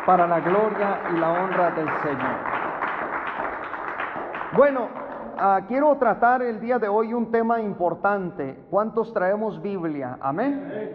para la gloria y la honra del Señor. Bueno, quiero tratar el día de hoy un tema importante. ¿Cuántos traemos Biblia? Amén.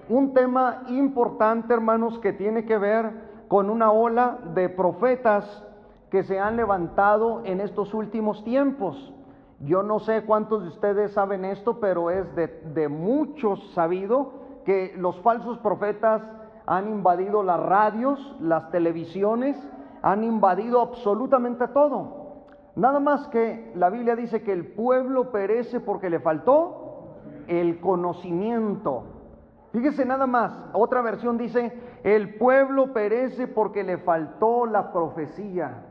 Un tema importante, hermanos, que tiene que ver con una ola de profetas que se han levantado en estos últimos tiempos. Yo no sé cuántos de ustedes saben esto, pero es de muchos sabido que los falsos profetas han invadido las radios, las televisiones, han invadido absolutamente todo. Nada más que la Biblia dice que el pueblo perece porque le faltó el conocimiento. Fíjese nada más, otra versión dice, el pueblo perece porque le faltó la profecía.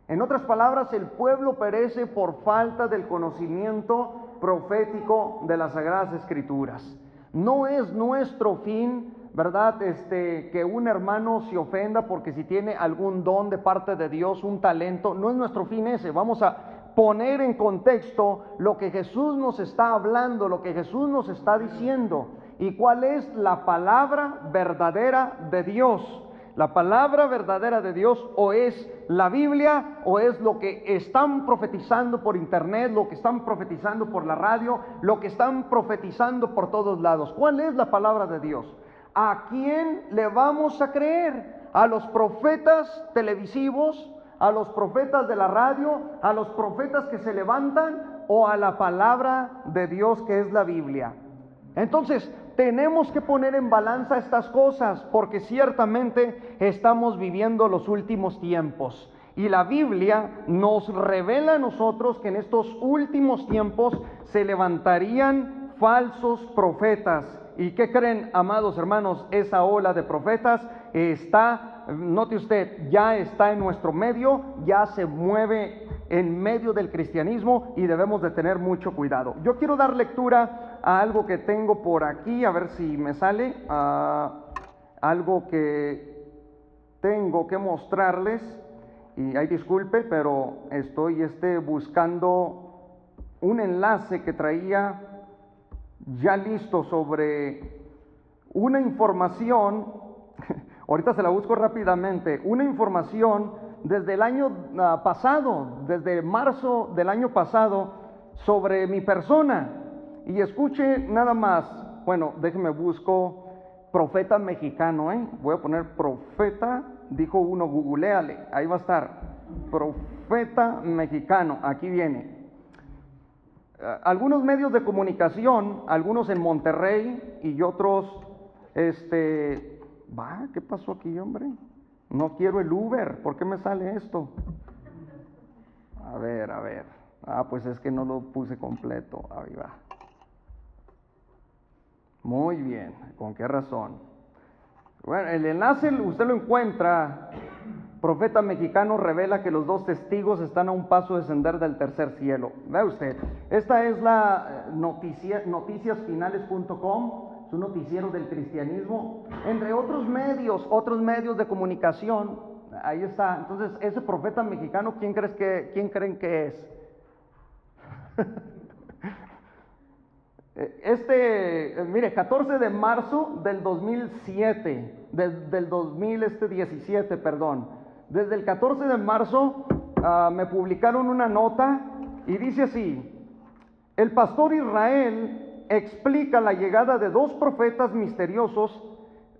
En otras palabras, el pueblo perece por falta del conocimiento profético de las Sagradas Escrituras. No es nuestro fin, ¿verdad? Que un hermano se ofenda porque si tiene algún don de parte de Dios, un talento, no es nuestro fin ese. Vamos a poner en contexto lo que Jesús nos está hablando, lo que Jesús nos está diciendo y cuál es la palabra verdadera de Dios. La palabra verdadera de Dios o es la Biblia o es lo que están profetizando por internet, lo que están profetizando por la radio, lo que están profetizando por todos lados. ¿Cuál es la palabra de Dios? ¿A quién le vamos a creer? ¿A los profetas televisivos? ¿A los profetas de la radio? ¿A los profetas que se levantan? ¿O a la palabra de Dios que es la Biblia? Entonces, tenemos que poner en balanza estas cosas porque ciertamente estamos viviendo los últimos tiempos. Y la Biblia nos revela a nosotros que en estos últimos tiempos se levantarían falsos profetas. ¿Y qué creen, amados hermanos? Esa ola de profetas está, note usted, ya está en nuestro medio, ya se mueve en medio del cristianismo y debemos de tener mucho cuidado. Yo quiero dar lectura a algo que tengo por aquí, a ver si me sale, algo que tengo que mostrarles, y ay disculpe, pero estoy buscando un enlace que traía ya listo sobre una información, ahorita se la busco rápidamente, una información desde el año pasado, desde marzo del año pasado, sobre mi persona. Y escuche nada más, bueno, déjeme busco profeta mexicano, voy a poner profeta, dijo uno, googleale, ahí va a estar, profeta mexicano, aquí viene. Algunos medios de comunicación, algunos en Monterrey y otros, ¿qué pasó aquí, hombre? No quiero el Uber, ¿por qué me sale esto? A ver, pues es que no lo puse completo, ahí va. Muy bien, ¿con qué razón? Bueno, el enlace usted lo encuentra. Profeta mexicano revela que los dos testigos están a un paso de descender del tercer cielo. Vea usted, esta es la noticiasfinales.com, es un noticiero del cristianismo, entre otros medios de comunicación. Ahí está. Entonces, ese profeta mexicano, ¿quién creen que es? Mire, 14 de marzo del 2017, del 2017, perdón. Desde el 14 de marzo me publicaron una nota y dice así: el pastor Israel explica la llegada de dos profetas misteriosos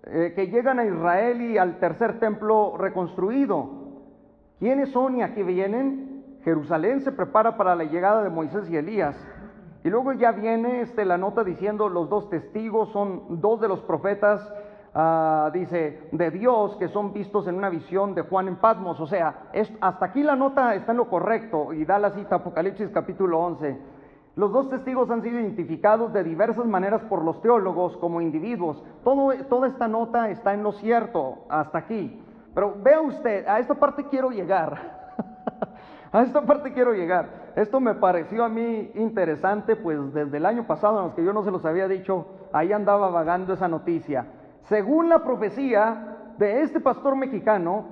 que llegan a Israel y al tercer templo reconstruido. ¿Quiénes son y a qué vienen? Jerusalén se prepara para la llegada de Moisés y Elías. Y luego ya viene la nota diciendo los dos testigos son dos de los profetas, dice, de Dios, que son vistos en una visión de Juan en Patmos. O sea, hasta aquí la nota está en lo correcto y da la cita Apocalipsis capítulo 11. Los dos testigos han sido identificados de diversas maneras por los teólogos como individuos. Toda esta nota está en lo cierto hasta aquí. Pero vea usted, a esta parte quiero llegar. A esta parte quiero llegar. Esto me pareció a mí interesante, pues desde el año pasado, en los que yo no se los había dicho, ahí andaba vagando esa noticia. Según la profecía de este pastor mexicano,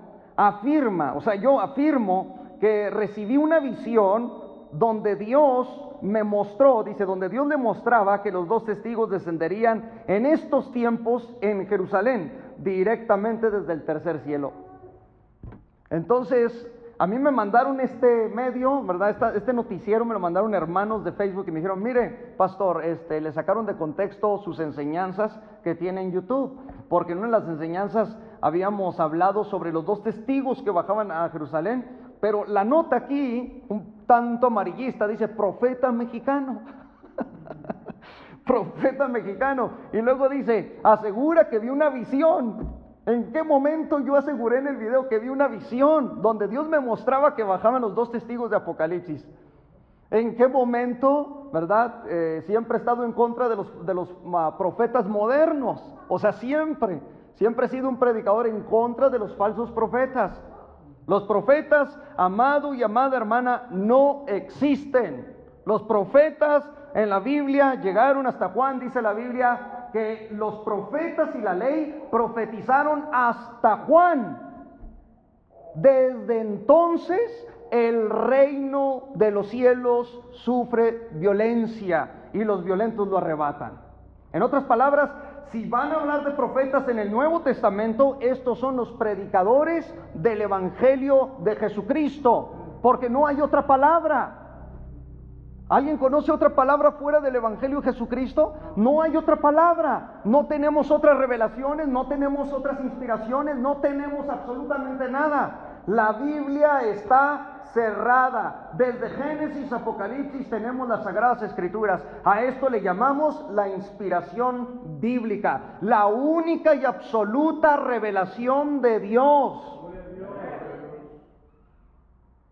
yo afirmo que recibí una visión donde Dios me mostró, donde Dios le mostraba que los dos testigos descenderían en estos tiempos en Jerusalén, directamente desde el tercer cielo. Entonces, a mí me mandaron este medio, ¿verdad? Este noticiero me lo mandaron hermanos de Facebook y me dijeron, mire, pastor, le sacaron de contexto sus enseñanzas que tiene en YouTube, porque en una de las enseñanzas habíamos hablado sobre los 2 testigos que bajaban a Jerusalén, pero la nota aquí, un tanto amarillista, dice profeta mexicano. Profeta mexicano. Y luego dice, asegura que vio una visión. ¿En qué momento yo aseguré en el video que vi una visión donde Dios me mostraba que bajaban los 2 testigos de Apocalipsis? ¿En qué momento, verdad? Siempre he estado en contra de los profetas modernos. O sea, siempre he sido un predicador en contra de los falsos profetas. Los profetas, amado y amada hermana, no existen. Los profetas en la Biblia llegaron hasta Juan, dice la Biblia, que los profetas y la ley profetizaron hasta Juan. Desde entonces el reino de los cielos sufre violencia y los violentos lo arrebatan. En otras palabras, si van a hablar de profetas en el Nuevo Testamento, estos son los predicadores del Evangelio de Jesucristo, porque no hay otra palabra. ¿Alguien conoce otra palabra fuera del Evangelio de Jesucristo? No hay otra palabra. No tenemos otras revelaciones, no tenemos otras inspiraciones, no tenemos absolutamente nada. La Biblia está cerrada. Desde Génesis, Apocalipsis tenemos las Sagradas Escrituras. A esto le llamamos la inspiración bíblica, la única y absoluta revelación de Dios.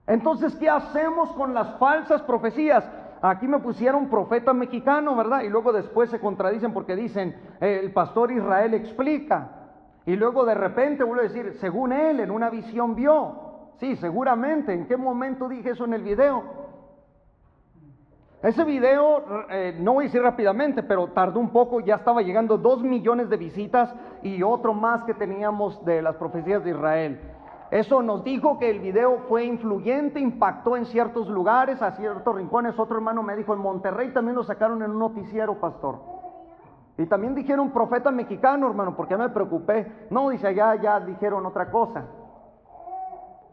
Entonces, ¿qué hacemos con las falsas profecías? Aquí me pusieron profeta mexicano, ¿verdad? Y luego después se contradicen porque dicen, el pastor Israel explica. Y luego de repente vuelve a decir, según él, en una visión vio. Sí, seguramente. ¿En qué momento dije eso en el video? Ese video, no voy a decir rápidamente, pero tardó un poco, ya estaba llegando 2 millones de visitas y otro más que teníamos de las profecías de Israel. Eso nos dijo que el video fue influyente, impactó en ciertos lugares, a ciertos rincones. Otro hermano me dijo, en Monterrey también lo sacaron en un noticiero, pastor. Y también dijeron profeta mexicano, hermano, porque me preocupé. No, dice, allá ya dijeron otra cosa.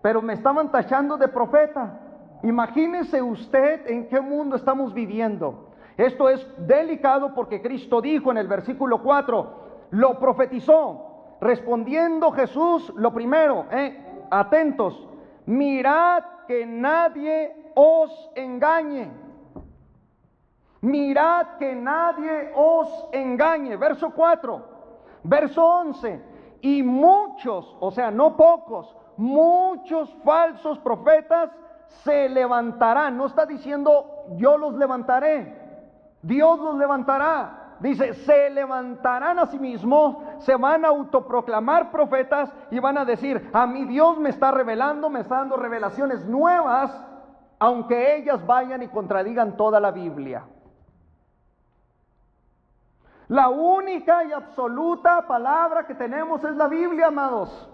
Pero me estaban tachando de profeta. Imagínese usted en qué mundo estamos viviendo. Esto es delicado porque Cristo dijo en el versículo 4, lo profetizó. Respondiendo Jesús, lo primero, atentos, mirad que nadie os engañe. Mirad que nadie os engañe. Verso 4, verso 11, y muchos, o sea, no pocos, muchos falsos profetas se levantarán. No está diciendo yo los levantaré, Dios los levantará. Dice, se levantarán a sí mismos, se van a autoproclamar profetas y van a decir, a mí Dios me está revelando, me está dando revelaciones nuevas, aunque ellas vayan y contradigan toda la Biblia. La única y absoluta palabra que tenemos es la Biblia, amados.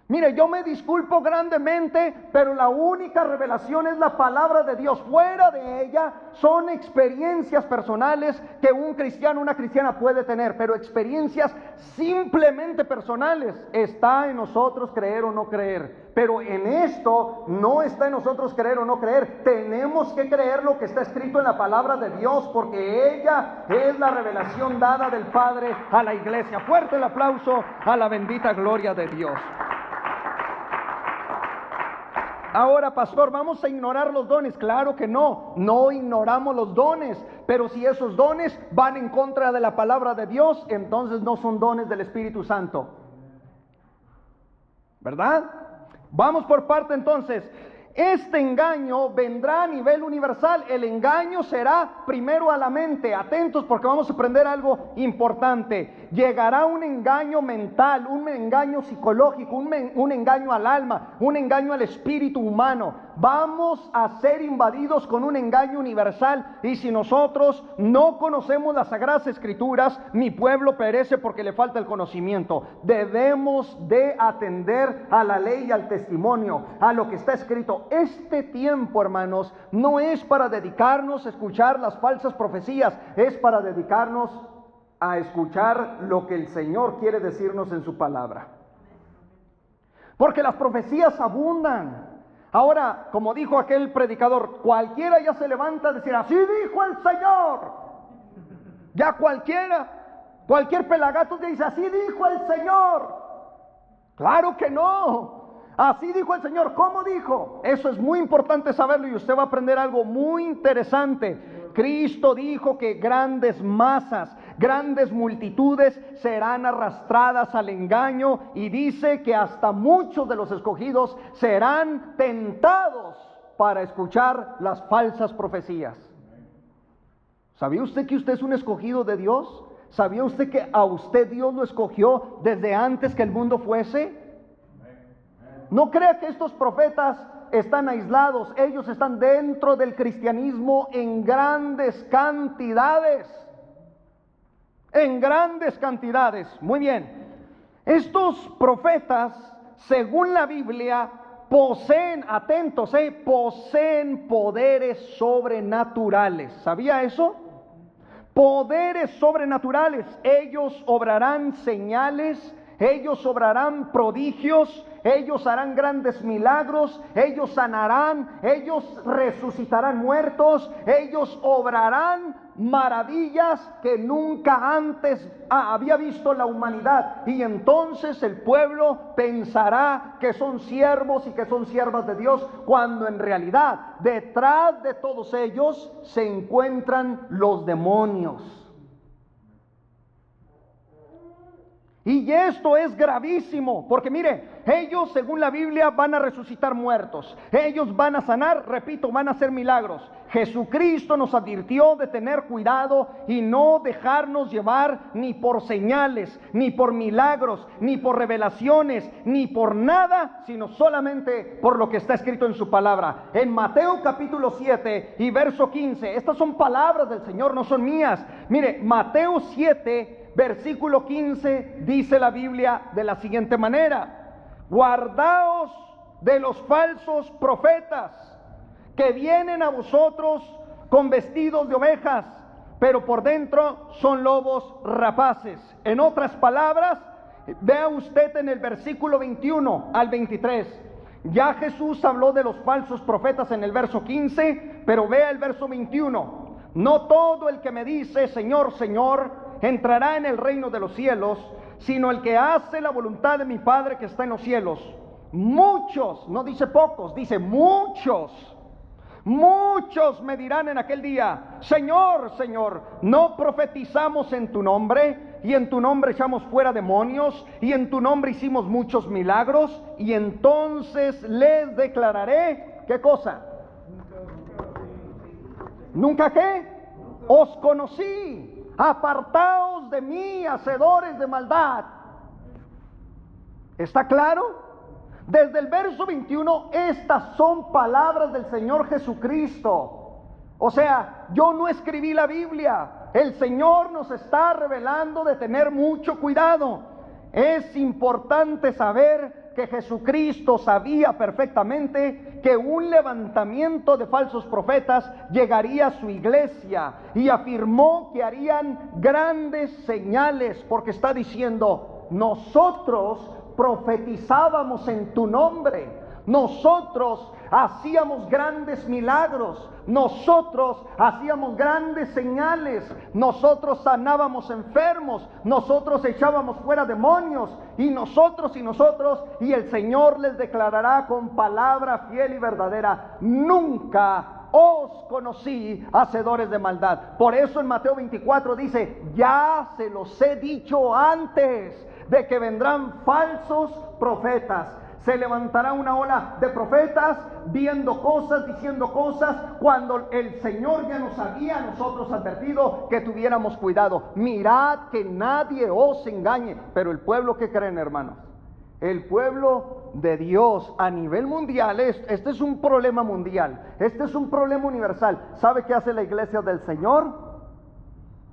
Mire, yo me disculpo grandemente, pero la única revelación es la palabra de Dios. Fuera de ella son experiencias personales que un cristiano, una cristiana puede tener, pero experiencias simplemente personales. Está en nosotros creer o no creer, pero en esto no está en nosotros creer o no creer. Tenemos que creer lo que está escrito en la palabra de Dios, porque ella es la revelación dada del Padre a la iglesia. Fuerte el aplauso a la bendita gloria de Dios. Ahora, pastor, ¿vamos a ignorar los dones? Claro que no, no ignoramos los dones, pero si esos dones van en contra de la palabra de Dios, entonces no son dones del Espíritu Santo, ¿verdad? Vamos por parte entonces. Este engaño vendrá a nivel universal. El engaño será primero a la mente. Atentos porque vamos a aprender algo importante. Llegará un engaño mental, un engaño psicológico, un engaño al alma, un engaño al espíritu humano. Vamos a ser invadidos con un engaño universal, y si nosotros no conocemos las Sagradas Escrituras, mi pueblo perece porque le falta el conocimiento. Debemos de atender a la ley y al testimonio, a lo que está escrito. Este tiempo, hermanos, no es para dedicarnos a escuchar las falsas profecías, es para dedicarnos a escuchar lo que el Señor quiere decirnos en su palabra. porque las profecías abundan. Ahora, como dijo aquel predicador, cualquiera ya se levanta a decir, así dijo el Señor. Ya cualquier pelagato te dice, así dijo el Señor. Claro que no. Así dijo el Señor. ¿Cómo dijo? Eso es muy importante saberlo y usted va a aprender algo muy interesante. Cristo dijo que grandes masas, grandes multitudes serán arrastradas al engaño, y dice que hasta muchos de los escogidos serán tentados para escuchar las falsas profecías. ¿Sabía usted que usted es un escogido de Dios? ¿Sabía usted que a usted Dios lo escogió desde antes que el mundo fuese? No crea que estos profetas están aislados. Ellos están dentro del cristianismo en grandes cantidades. En grandes cantidades. Muy bien. Estos profetas, según la Biblia, poseen, atentos, poseen poderes sobrenaturales. ¿Sabía eso? Poderes sobrenaturales. Ellos obrarán señales, ellos obrarán prodigios, ellos harán grandes milagros, ellos sanarán, ellos resucitarán muertos, ellos obrarán maravillas que nunca antes había visto la humanidad. Y entonces el pueblo pensará que son siervos y que son siervas de Dios, cuando en realidad detrás de todos ellos se encuentran los demonios. Y esto es gravísimo, porque mire, ellos según la Biblia van a resucitar muertos, ellos van a sanar, repito, van a hacer milagros. Jesucristo nos advirtió de tener cuidado y no dejarnos llevar ni por señales, ni por milagros, ni por revelaciones, ni por nada, sino solamente por lo que está escrito en su palabra. En Mateo capítulo 7 y verso 15, estas son palabras del Señor, no son mías. Mire, Mateo 7 versículo 15 dice la Biblia de la siguiente manera: guardaos de los falsos profetas que vienen a vosotros con vestidos de ovejas, pero por dentro son lobos rapaces. En otras palabras, vea usted en el versículo 21 al 23. Ya Jesús habló de los falsos profetas en el verso 15, pero vea el verso 21. No todo el que me dice Señor, Señor, entrará en el reino de los cielos, sino el que hace la voluntad de mi Padre que está en los cielos. Muchos, no dice pocos, dice muchos me dirán en aquel día: Señor, Señor, ¿no profetizamos en tu nombre? Y en tu nombre echamos fuera demonios, y en tu nombre hicimos muchos milagros. Y entonces les declararé, ¿qué cosa? ¿Nunca qué? Os conocí. Apartaos de mí, hacedores de maldad. ¿Está claro? Desde el verso 21, estas son palabras del Señor Jesucristo. O sea, yo no escribí la Biblia. El Señor nos está revelando de tener mucho cuidado. Es importante saber que Jesucristo sabía perfectamente que un levantamiento de falsos profetas llegaría a su iglesia, y afirmó que harían grandes señales, porque está diciendo: nosotros profetizábamos en tu nombre, nosotros hacíamos grandes milagros, nosotros hacíamos grandes señales, nosotros sanábamos enfermos, nosotros echábamos fuera demonios, y nosotros, y el Señor les declarará con palabra fiel y verdadera: nunca os conocí, hacedores de maldad. Por eso en Mateo 24 dice: ya se los he dicho antes de que vendrán falsos profetas. Se levantará una ola de profetas viendo cosas, diciendo cosas, cuando el Señor ya nos había a nosotros advertido que tuviéramos cuidado. Mirad que nadie os engañe. Pero el pueblo, ¿qué creen, hermanos? El pueblo de Dios a nivel mundial, este es un problema mundial, este es un problema universal. ¿Sabe qué hace la iglesia del Señor?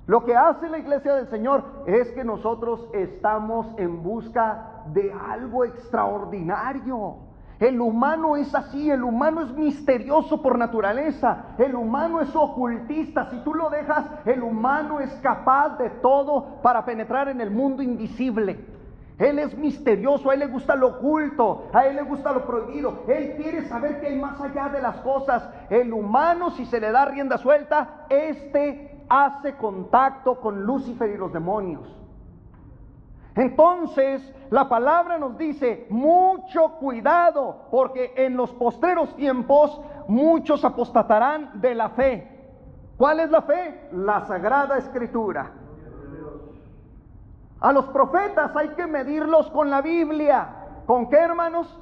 Lo que hace la iglesia del Señor es que nosotros estamos en busca de algo extraordinario. El humano es así, el humano es misterioso por naturaleza, el humano es ocultista. Si tú lo dejas, el humano es capaz de todo para penetrar en el mundo invisible. Él es misterioso, a Él le gusta lo oculto, a Él le gusta lo prohibido. Él quiere saber qué hay más allá de las cosas. El humano, si se le da rienda suelta, hace contacto con Lucifer y los demonios. Entonces, la palabra nos dice, mucho cuidado, porque en los postreros tiempos muchos apostatarán de la fe. ¿Cuál es la fe? La Sagrada Escritura. A los profetas hay que medirlos con la Biblia. ¿Con qué, hermanos?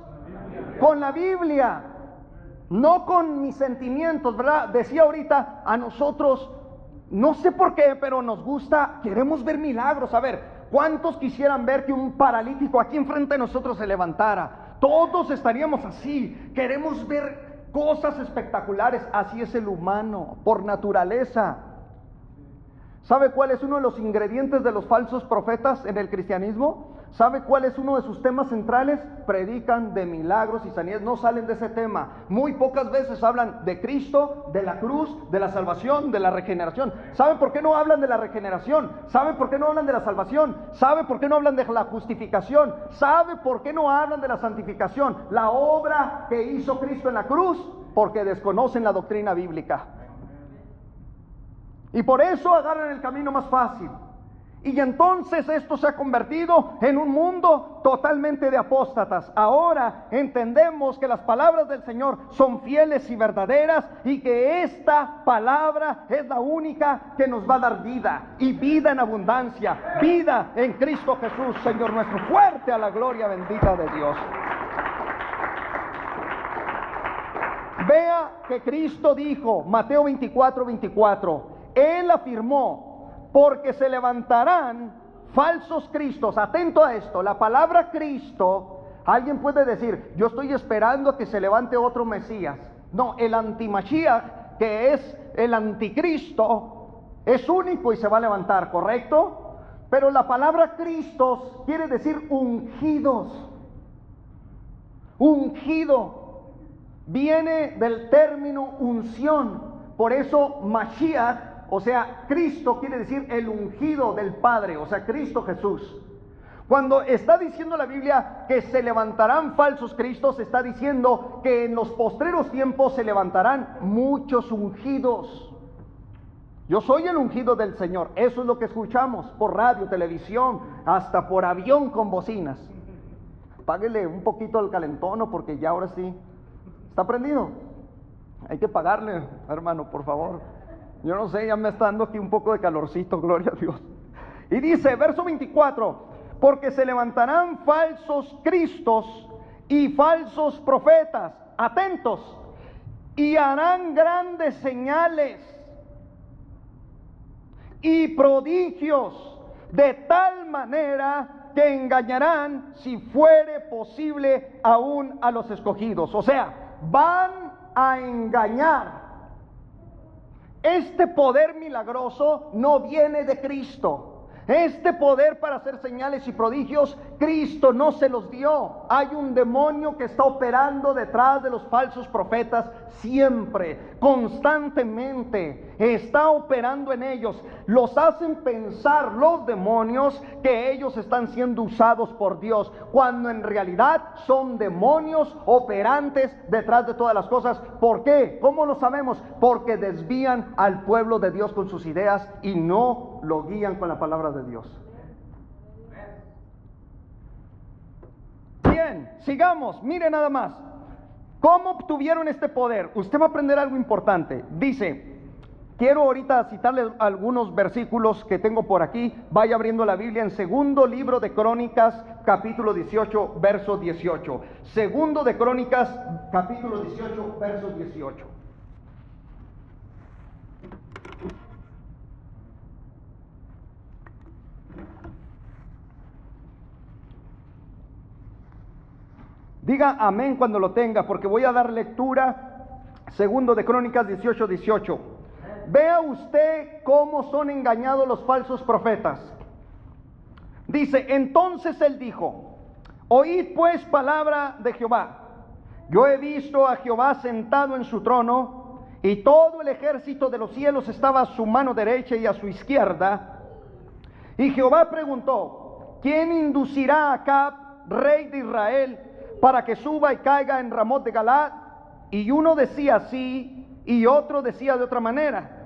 Con la Biblia. No con mis sentimientos, ¿verdad? Decía ahorita, a nosotros, no sé por qué, pero nos gusta, queremos ver milagros. A ver, ¿cuántos quisieran ver que un paralítico aquí enfrente de nosotros se levantara? Todos estaríamos así. Queremos ver cosas espectaculares. Así es el humano, por naturaleza. ¿Sabe cuál es uno de los ingredientes de los falsos profetas en el cristianismo? ¿Sabe cuál es uno de sus temas centrales? Predican de milagros y sanidades, no salen de ese tema. Muy pocas veces hablan de Cristo, de la cruz, de la salvación, de la regeneración. ¿Sabe por qué no hablan de la regeneración? ¿Sabe por qué no hablan de la salvación? ¿Sabe por qué no hablan de la justificación? ¿Sabe por qué no hablan de la santificación? La obra que hizo Cristo en la cruz, porque desconocen la doctrina bíblica. Y por eso agarran el camino más fácil. Y entonces esto se ha convertido en un mundo totalmente de apóstatas. Ahora entendemos que las palabras del Señor son fieles y verdaderas, y que esta palabra es la única que nos va a dar vida, y vida en abundancia, vida en Cristo Jesús, Señor nuestro. Fuerte a la gloria bendita de Dios. Vea que Cristo dijo, Mateo 24:24, Él afirmó, porque se levantarán falsos cristos. Atento a esto, la palabra Cristo, alguien puede decir, yo estoy esperando a que se levante otro Mesías. No, el antimashiach, que es el anticristo, es único y se va a levantar, ¿correcto? Pero la palabra Cristos quiere decir ungidos. Ungido viene del término unción. Por eso Mashiach, o sea, Cristo, quiere decir el ungido del Padre, o sea, Cristo Jesús. Cuando está diciendo la Biblia que se levantarán falsos cristos, está diciendo que en los postreros tiempos se levantarán muchos ungidos. Yo soy el ungido del Señor. Eso es lo que escuchamos por radio, televisión, hasta por avión con bocinas. Páguele un poquito al calentono, porque ya ahora sí. ¿Está prendido? Hay que pagarle, hermano, por favor. Yo no sé, ya me está dando aquí un poco de calorcito, gloria a Dios. Y dice, verso 24, porque se levantarán falsos cristos y falsos profetas, atentos, y harán grandes señales y prodigios, de tal manera que engañarán, si fuere posible, aún a los escogidos. O sea, van a engañar. Este poder milagroso no viene de Cristo. Este poder para hacer señales y prodigios, Cristo no se los dio. Hay un demonio que está operando detrás de los falsos profetas siempre, constantemente. Está operando en ellos. Los hacen pensar los demonios que ellos están siendo usados por Dios, cuando en realidad son demonios operantes detrás de todas las cosas. ¿Por qué? ¿Cómo lo sabemos? Porque desvían al pueblo de Dios con sus ideas y no lo guían con la palabra de Dios. Bien, sigamos. Mire nada más. ¿Cómo obtuvieron este poder? Usted va a aprender algo importante. Dice, quiero ahorita citarle algunos versículos que tengo por aquí. Vaya abriendo la Biblia en segundo libro de Crónicas, capítulo 18, verso 18. Segundo de Crónicas, capítulo 18, verso 18. Diga amén cuando lo tenga, porque voy a dar lectura. Segundo de Crónicas 18, 18. Vea usted cómo son engañados los falsos profetas. Dice, entonces él dijo, oíd pues palabra de Jehová. Yo he visto a Jehová sentado en su trono, y todo el ejército de los cielos estaba a su mano derecha y a su izquierda. Y Jehová preguntó, ¿quién inducirá a Acab, rey de Israel, para que suba y caiga en Ramot de Galaad? Y uno decía así y otro decía de otra manera.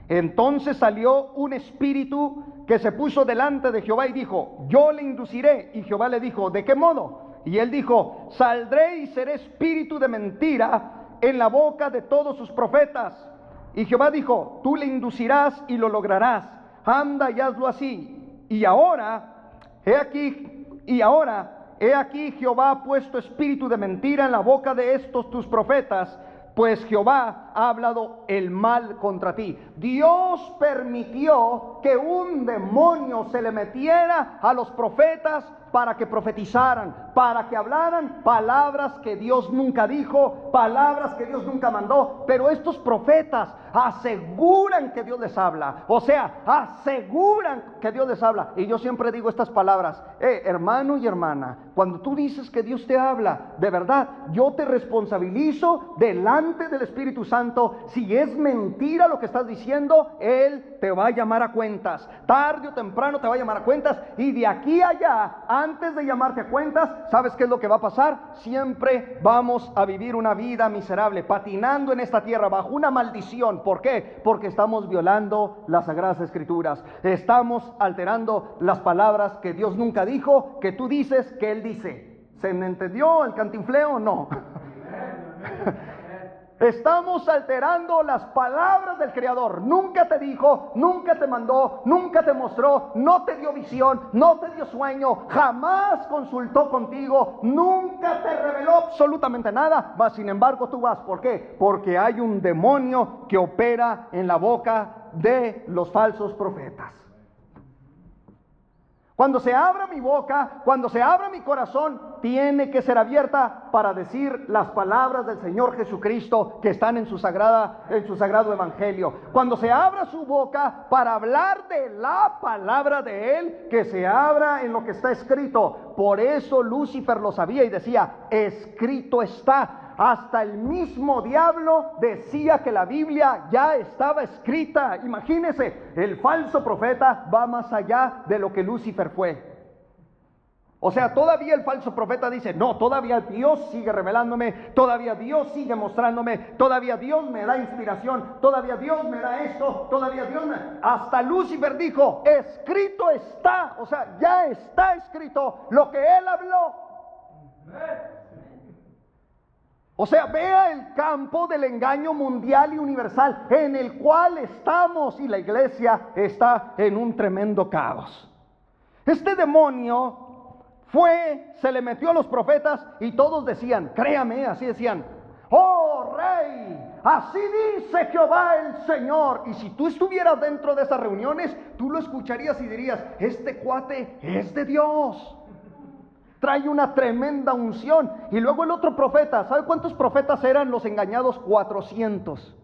Entonces salió un espíritu que se puso delante de Jehová y dijo: yo le induciré. Y Jehová le dijo: ¿de qué modo? Y él dijo: saldré y seré espíritu de mentira en la boca de todos sus profetas. Y Jehová dijo: tú le inducirás y lo lograrás. Anda y hazlo así. Y ahora, he aquí Jehová ha puesto espíritu de mentira en la boca de estos tus profetas, pues Jehová ha hablado el mal contra ti. Dios permitió que un demonio se le metiera a los profetas para que profetizaran, para que hablaran palabras que Dios nunca dijo, palabras que Dios nunca mandó. Pero estos profetas aseguran que Dios les habla, o sea, aseguran que Dios les habla. Y yo siempre digo estas palabras: hermano y hermana, cuando tú dices que Dios te habla, de verdad, yo te responsabilizo delante del Espíritu Santo. Si es mentira lo que estás diciendo, Él te va a llamar a cuentas, tarde o temprano te va a llamar a cuentas. Y de aquí a allá, antes de llamarte a cuentas, ¿sabes qué es lo que va a pasar? Siempre vamos a vivir una vida miserable, patinando en esta tierra bajo una maldición. ¿Por qué? Porque estamos violando las Sagradas Escrituras, estamos alterando las palabras que Dios nunca dijo, que tú dices que Él dice. ¿Se me entendió el cantinfleo o no? Estamos alterando las palabras del Creador. Nunca te dijo, nunca te mandó, nunca te mostró, no te dio visión, no te dio sueño, jamás consultó contigo, nunca te reveló absolutamente nada. Mas sin embargo tú vas. ¿Por qué? Porque hay un demonio que opera en la boca de los falsos profetas. Cuando se abra mi boca, cuando se abra mi corazón, tiene que ser abierta para decir las palabras del Señor Jesucristo que están en su sagrado evangelio. Cuando se abra su boca para hablar de la palabra de Él, que se abra en lo que está escrito. Por eso Lucifer lo sabía y decía: escrito está. Hasta el mismo diablo decía que la Biblia ya estaba escrita. Imagínese, el falso profeta va más allá de lo que Lucifer fue. O sea, todavía el falso profeta dice: no, todavía Dios sigue revelándome, todavía Dios sigue mostrándome, todavía Dios me da inspiración, todavía Dios me da esto, todavía Dios me... Hasta Lucifer dijo: escrito está. O sea, ya está escrito lo que él habló. O sea, vea el campo del engaño mundial y universal en el cual estamos, y la iglesia está en un tremendo caos. Este demonio se le metió a los profetas y todos decían, créame, así decían: oh rey, así dice Jehová el Señor. Y si tú estuvieras dentro de esas reuniones, tú lo escucharías y dirías: este cuate es de Dios. Trae una tremenda unción. Y luego el otro profeta, ¿sabe cuántos profetas eran los engañados? 400.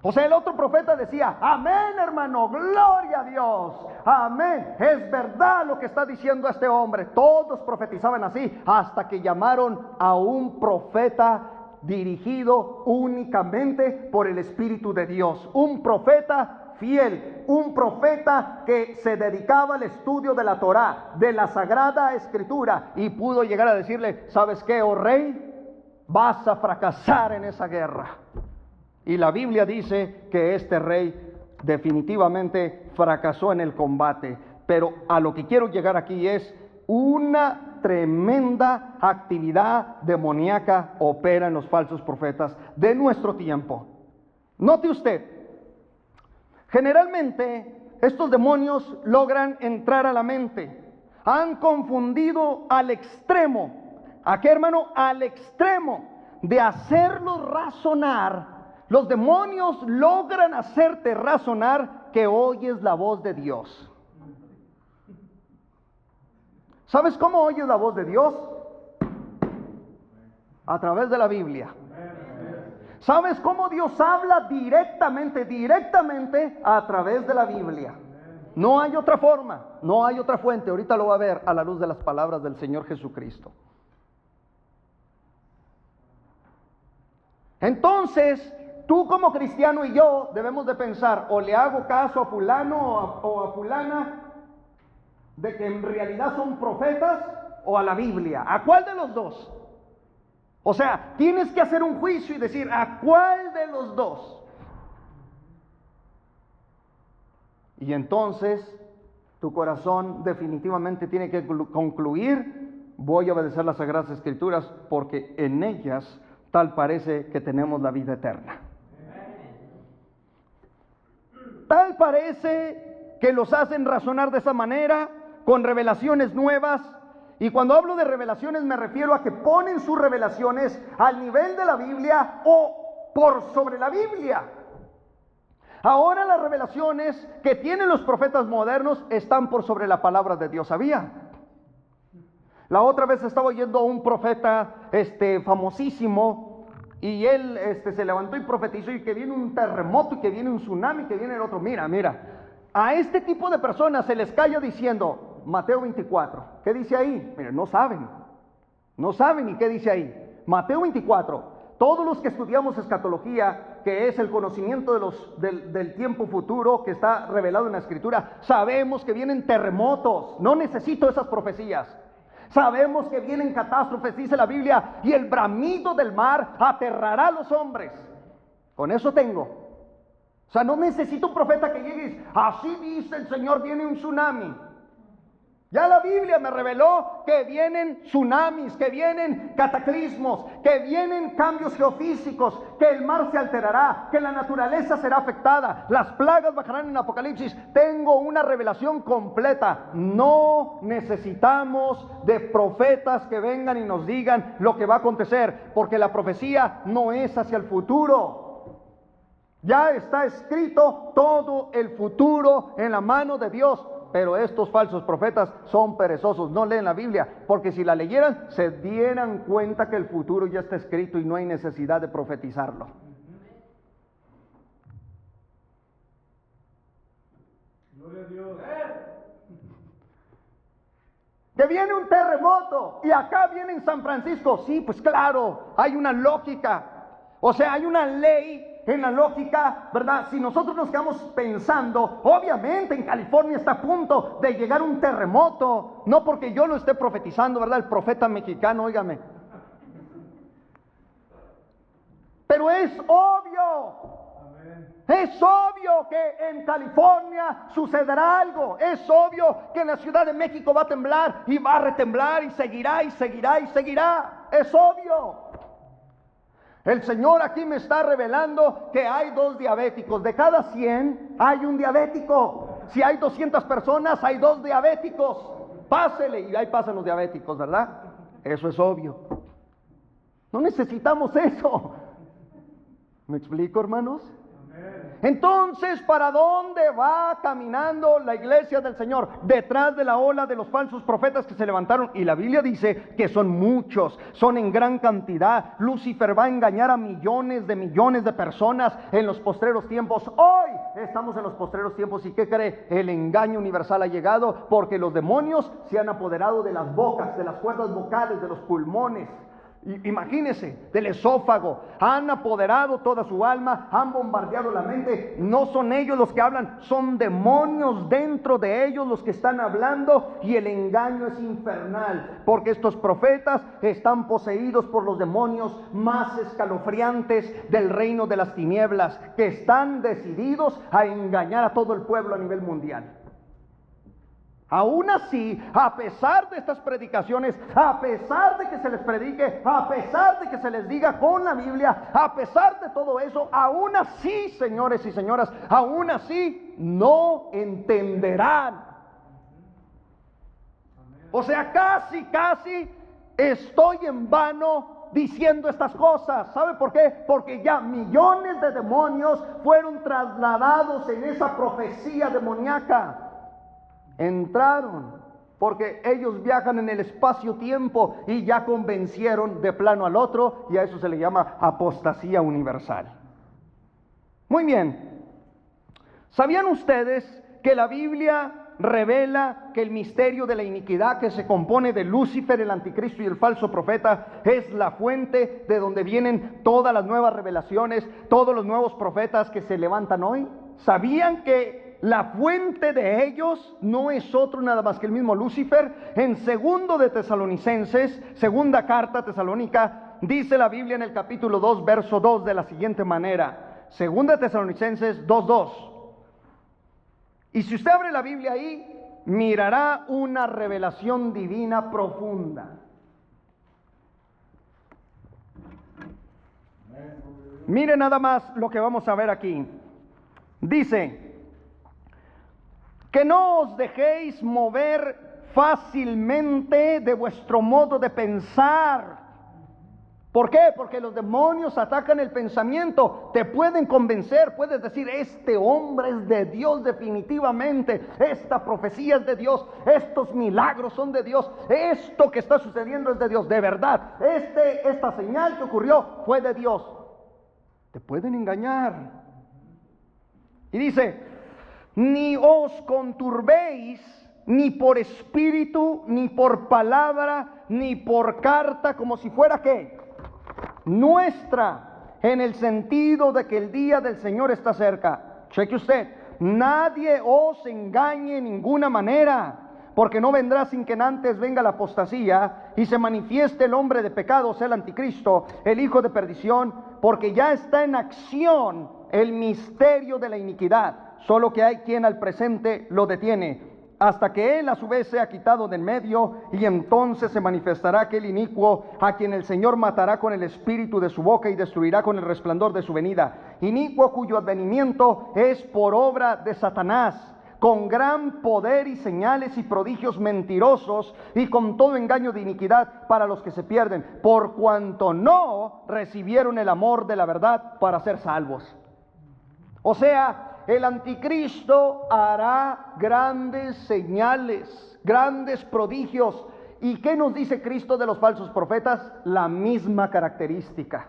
O sea, el otro profeta decía: amén, hermano, gloria a Dios, amén, es verdad lo que está diciendo este hombre. Todos profetizaban así, hasta que llamaron a un profeta dirigido únicamente por el Espíritu de Dios, un profeta fiel, un profeta que se dedicaba al estudio de la Torá, de la Sagrada Escritura, y pudo llegar a decirle: ¿sabes qué, oh rey? Vas a fracasar en esa guerra. Y la Biblia dice que este rey definitivamente fracasó en el combate. Pero a lo que quiero llegar aquí es: una tremenda actividad demoníaca opera en los falsos profetas de nuestro tiempo. Note usted, generalmente estos demonios logran entrar a la mente. Han confundido al extremo. ¿A qué, hermano? Al extremo de hacerlos razonar. Los demonios logran hacerte razonar que oyes la voz de Dios. ¿Sabes cómo oyes la voz de Dios? A través de la Biblia. ¿Sabes cómo Dios habla directamente a través de la Biblia? No hay otra forma, no hay otra fuente. Ahorita lo va a ver a la luz de las palabras del Señor Jesucristo. Entonces, tú como cristiano y yo debemos de pensar: o le hago caso a fulano o a fulana, de que en realidad son profetas o a la Biblia? ¿A cuál de los dos? O sea, tienes que hacer un juicio y decir, ¿a cuál de los dos? Y entonces tu corazón definitivamente tiene que concluir, voy a obedecer las Sagradas Escrituras porque en ellas tal parece que tenemos la vida eterna. Tal parece que los hacen razonar de esa manera, con revelaciones nuevas. Y cuando hablo de revelaciones me refiero a que ponen sus revelaciones al nivel de la Biblia o por sobre la Biblia. Ahora las revelaciones que tienen los profetas modernos están por sobre la palabra de Dios. ¿Sabía? La otra vez estaba oyendo a un profeta famosísimo, y él se levantó y profetizó y que viene un terremoto y que viene un tsunami y que viene el otro. Mira, a este tipo de personas se les calla diciendo Mateo 24. ¿Qué dice ahí? Miren, no saben ni qué dice ahí. Mateo 24. Todos los que estudiamos escatología, que es el conocimiento del tiempo futuro que está revelado en la Escritura, sabemos que vienen terremotos. No necesito esas profecías. Sabemos que vienen catástrofes, dice la Biblia, y el bramido del mar aterrará a los hombres. Con eso tengo. O sea, no necesito un profeta que llegue y diga, así dice el Señor, viene un tsunami. Ya la Biblia me reveló que vienen tsunamis, que vienen cataclismos, que vienen cambios geofísicos, que el mar se alterará, que la naturaleza será afectada, las plagas bajarán en Apocalipsis. Tengo una revelación completa. No necesitamos de profetas que vengan y nos digan lo que va a acontecer, porque la profecía no es hacia el futuro. Ya está escrito todo el futuro en la mano de Dios. Pero estos falsos profetas son perezosos, no leen la Biblia, porque si la leyeran, se dieran cuenta que el futuro ya está escrito y no hay necesidad de profetizarlo. Gloria a Dios. Que viene un terremoto y acá viene en San Francisco. Sí, pues claro, hay una lógica. O sea, hay una ley en la lógica, ¿verdad? Si nosotros nos quedamos pensando, obviamente en California está a punto de llegar un terremoto, no porque yo lo esté profetizando, ¿verdad? El profeta mexicano, óigame. Pero es obvio, es obvio que en California sucederá algo, es obvio que en la Ciudad de México va a temblar y va a retemblar y seguirá y seguirá y seguirá, es obvio. El Señor aquí me está revelando que hay 2 diabéticos. De cada 100 hay un diabético. Si hay 200 personas, hay 2 diabéticos. Pásele, y ahí pasan los diabéticos, ¿verdad? Eso es obvio. No necesitamos eso. ¿Me explico, hermanos? Entonces, ¿para dónde va caminando la iglesia del Señor? Detrás de la ola de los falsos profetas que se levantaron. Y la Biblia dice que son muchos, son en gran cantidad. Lucifer va a engañar a millones de personas en los postreros tiempos. Hoy estamos en los postreros tiempos. ¿Y qué cree? El engaño universal ha llegado porque los demonios se han apoderado de las bocas, de las cuerdas vocales, de los pulmones. Imagínense, del esófago, han apoderado toda su alma, han bombardeado la mente. No son ellos los que hablan, son demonios dentro de ellos los que están hablando, y el engaño es infernal, porque estos profetas están poseídos por los demonios más escalofriantes del reino de las tinieblas, que están decididos a engañar a todo el pueblo a nivel mundial. Aún así, a pesar de estas predicaciones, a pesar de que se les predique, a pesar de que se les diga con la Biblia, a pesar de todo eso, aún así, señores y señoras, aún así no entenderán. O sea, casi estoy en vano diciendo estas cosas. ¿Sabe por qué? Porque ya millones de demonios fueron trasladados en esa profecía demoníaca. Entraron, porque ellos viajan en el espacio-tiempo y ya convencieron de plano al otro, y a eso se le llama apostasía universal. Muy bien, ¿sabían ustedes que la Biblia revela que el misterio de la iniquidad, que se compone de Lucifer, el anticristo y el falso profeta, es la fuente de donde vienen todas las nuevas revelaciones, todos los nuevos profetas que se levantan hoy? ¿Sabían que que la fuente de ellos no es otro nada más que el mismo Lucifer. En segundo de Tesalonicenses, segunda carta a Tesalónica, dice la Biblia en el capítulo 2, verso 2 de la siguiente manera. Segunda de Tesalonicenses 2:2. Y si usted abre la Biblia ahí, mirará una revelación divina profunda. Mire nada más lo que vamos a ver aquí. Dice, que no os dejéis mover fácilmente de vuestro modo de pensar. ¿Por qué? Porque los demonios atacan el pensamiento, te pueden convencer, puedes decir, este hombre es de Dios definitivamente, esta profecía es de Dios, estos milagros son de Dios, esto que está sucediendo es de Dios, de verdad, esta señal que ocurrió fue de Dios. Te pueden engañar. Y dice, ni os conturbéis, ni por espíritu, ni por palabra, ni por carta, como si fuera ¿qué? Nuestra, en el sentido de que el día del Señor está cerca. Cheque usted, nadie os engañe en ninguna manera, porque no vendrá sin que antes venga la apostasía y se manifieste el hombre de pecado, o sea, el anticristo, el hijo de perdición, porque ya está en acción el misterio de la iniquidad, solo que hay quien al presente lo detiene, hasta que él a su vez sea quitado del medio, y entonces se manifestará aquel inicuo, a quien el Señor matará con el espíritu de su boca y destruirá con el resplandor de su venida. Inicuo cuyo advenimiento es por obra de Satanás, con gran poder y señales y prodigios mentirosos, y con todo engaño de iniquidad para los que se pierden, por cuanto no recibieron el amor de la verdad para ser salvos. O sea, el anticristo hará grandes señales, grandes prodigios. ¿Y qué nos dice Cristo de los falsos profetas? La misma característica.